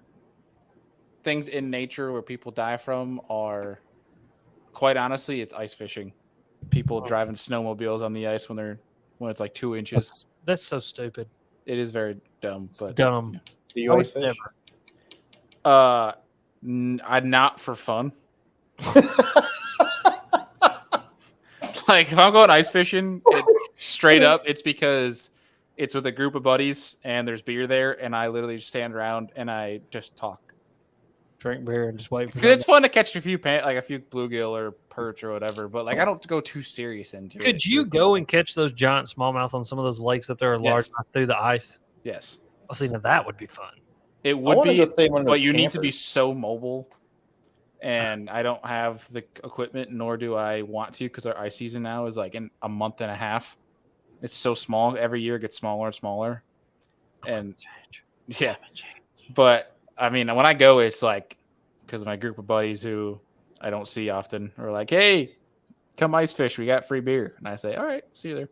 things in nature where people die from are, quite honestly, it's ice fishing. People driving snowmobiles on the ice when it's like 2 inches.
That's so stupid.
It is very dumb, but
dumb.
Do you ice fish?
Not for fun. Like if I'm going ice fishing, straight up, it's because it's with a group of buddies and there's beer there, and I literally just stand around and I just talk.
Drink beer and just wait for.
It's fun to catch a few bluegill or perch or whatever, but like I don't go too serious into it.
Could you go and catch those giant smallmouth on some of those lakes up there are large enough through the ice?
Yes.
I was thinking that would be fun.
It would be,
but
you need to be so mobile, and I don't have the equipment, nor do I want to, because our ice season now is like in a month and a half. It's so small. Every year it gets smaller and smaller. And yeah, but I mean, when I go, it's like because of my group of buddies who I don't see often are like, hey, come ice fish. We got free beer. And I say, all right, see you there.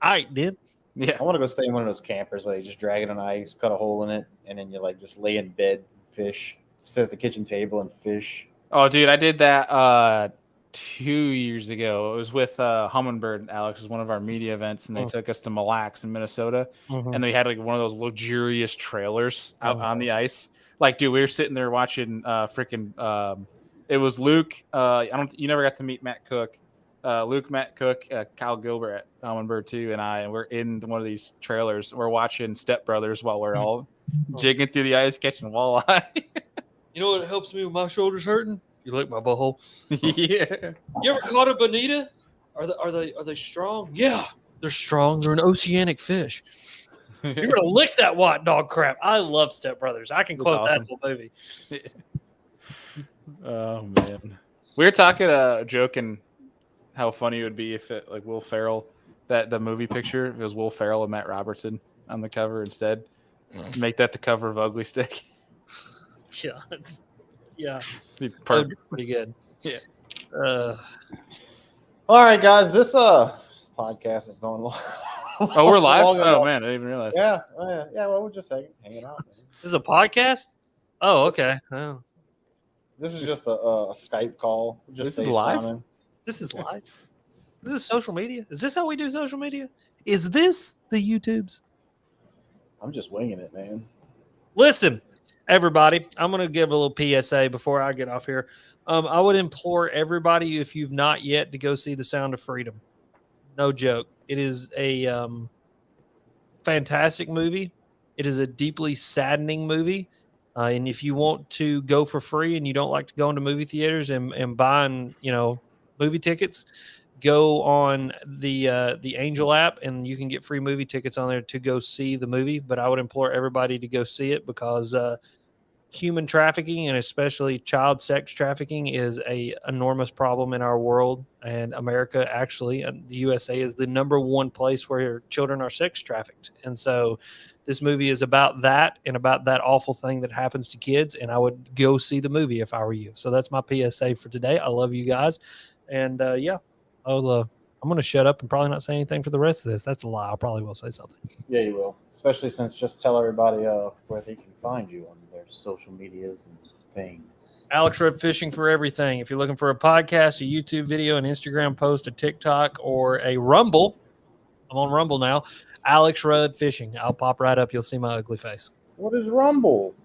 All right, dude.
Yeah.
I want to go stay in one of those campers where they just drag it on ice, cut a hole in it, and then you like just lay in bed, fish, sit at the kitchen table and fish.
Oh, dude, I did that 2 years ago. It was with Humminbird. Alex was one of our media events, and they took us to Mille Lacs in Minnesota, and they had like one of those luxurious trailers out on the ice. Like, dude, we were sitting there watching it was Luke. You never got to meet Matt Cook. Luke, Matt Cook, Kyle Gilbert at Humminbird too, and we're in one of these trailers. We're watching Step Brothers while we're all jigging through the ice, catching walleye.
You know what helps me with my shoulders hurting? You lick my butthole.
Yeah.
You ever caught a bonita? Are they strong? Yeah, they're strong. They're an oceanic fish. You're gonna lick that white dog crap. I love Step Brothers. I can quote that whole movie.
Oh man, we were joking how funny it would be if it like Will Ferrell, the movie picture, if it was Will Ferrell and Matt Robertson on the cover instead. Make that the cover of Ugly Stick.
Yeah,
be perfect.
Pretty good.
Yeah.
All right, guys, this podcast is going long.
Oh, we're live. Oh man, I didn't even realize.
Yeah. Well, we're just hanging out. Man.
This is a podcast. Oh, okay. Oh.
This is just a Skype call.
This is live.
This is live. This is social media. Is this how we do social media? Is this the YouTubes?
I'm just winging it, man.
Listen, everybody, I'm going to give a little PSA before I get off here. I would implore everybody, if you've not yet, to go see The Sound of Freedom. No joke. It is a fantastic movie. It is a deeply saddening movie. And if you want to go for free and you don't like to go into movie theaters and buying, movie tickets, go on the Angel app and you can get free movie tickets on there to go see the movie. But I would implore everybody to go see it because human trafficking and especially child sex trafficking is a enormous problem in our world. And America, actually, the USA is the #1 place where children are sex trafficked. And so this movie is about that and about that awful thing that happens to kids. And I would go see the movie if I were you. So that's my PSA for today. I love you guys. And I'm going to shut up and probably not say anything for the rest of this. That's a lie. I probably will say something.
Yeah, you will. Especially since just tell everybody where they can find you on their social medias and things.
Alex Rudd Fishing for everything. If you're looking for a podcast, a YouTube video, an Instagram post, a TikTok, or a Rumble, I'm on Rumble now. Alex Rudd Fishing. I'll pop right up. You'll see my ugly face.
What is Rumble?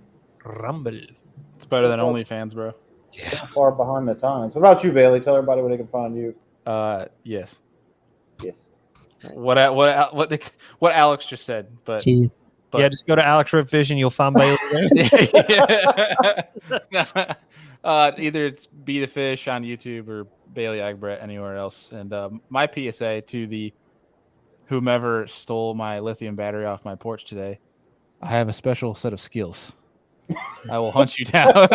Rumble.
It's better than OnlyFans, bro.
Yeah. Far behind the times. What about you, Bailey? Tell everybody where they can find you.
Yes.
Yes.
What Alex just said, but
yeah, just go to Alex Rudd Fishing. You'll find Bailey there.
Either it's Be the Fish on YouTube or Bailey Eigbrett anywhere else. And my PSA to the whomever stole my lithium battery off my porch today, I have a special set of skills. I will hunt you down.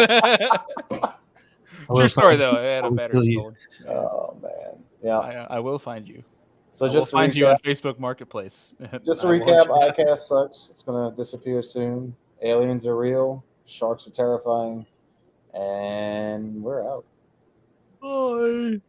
True story, though. I had a battery stolen.
Oh, man. Yeah.
I will find you.
So
just find you on Facebook Marketplace.
Just to recap, ICAST sucks. It's going to disappear soon. Aliens are real. Sharks are terrifying. And we're out.
Bye.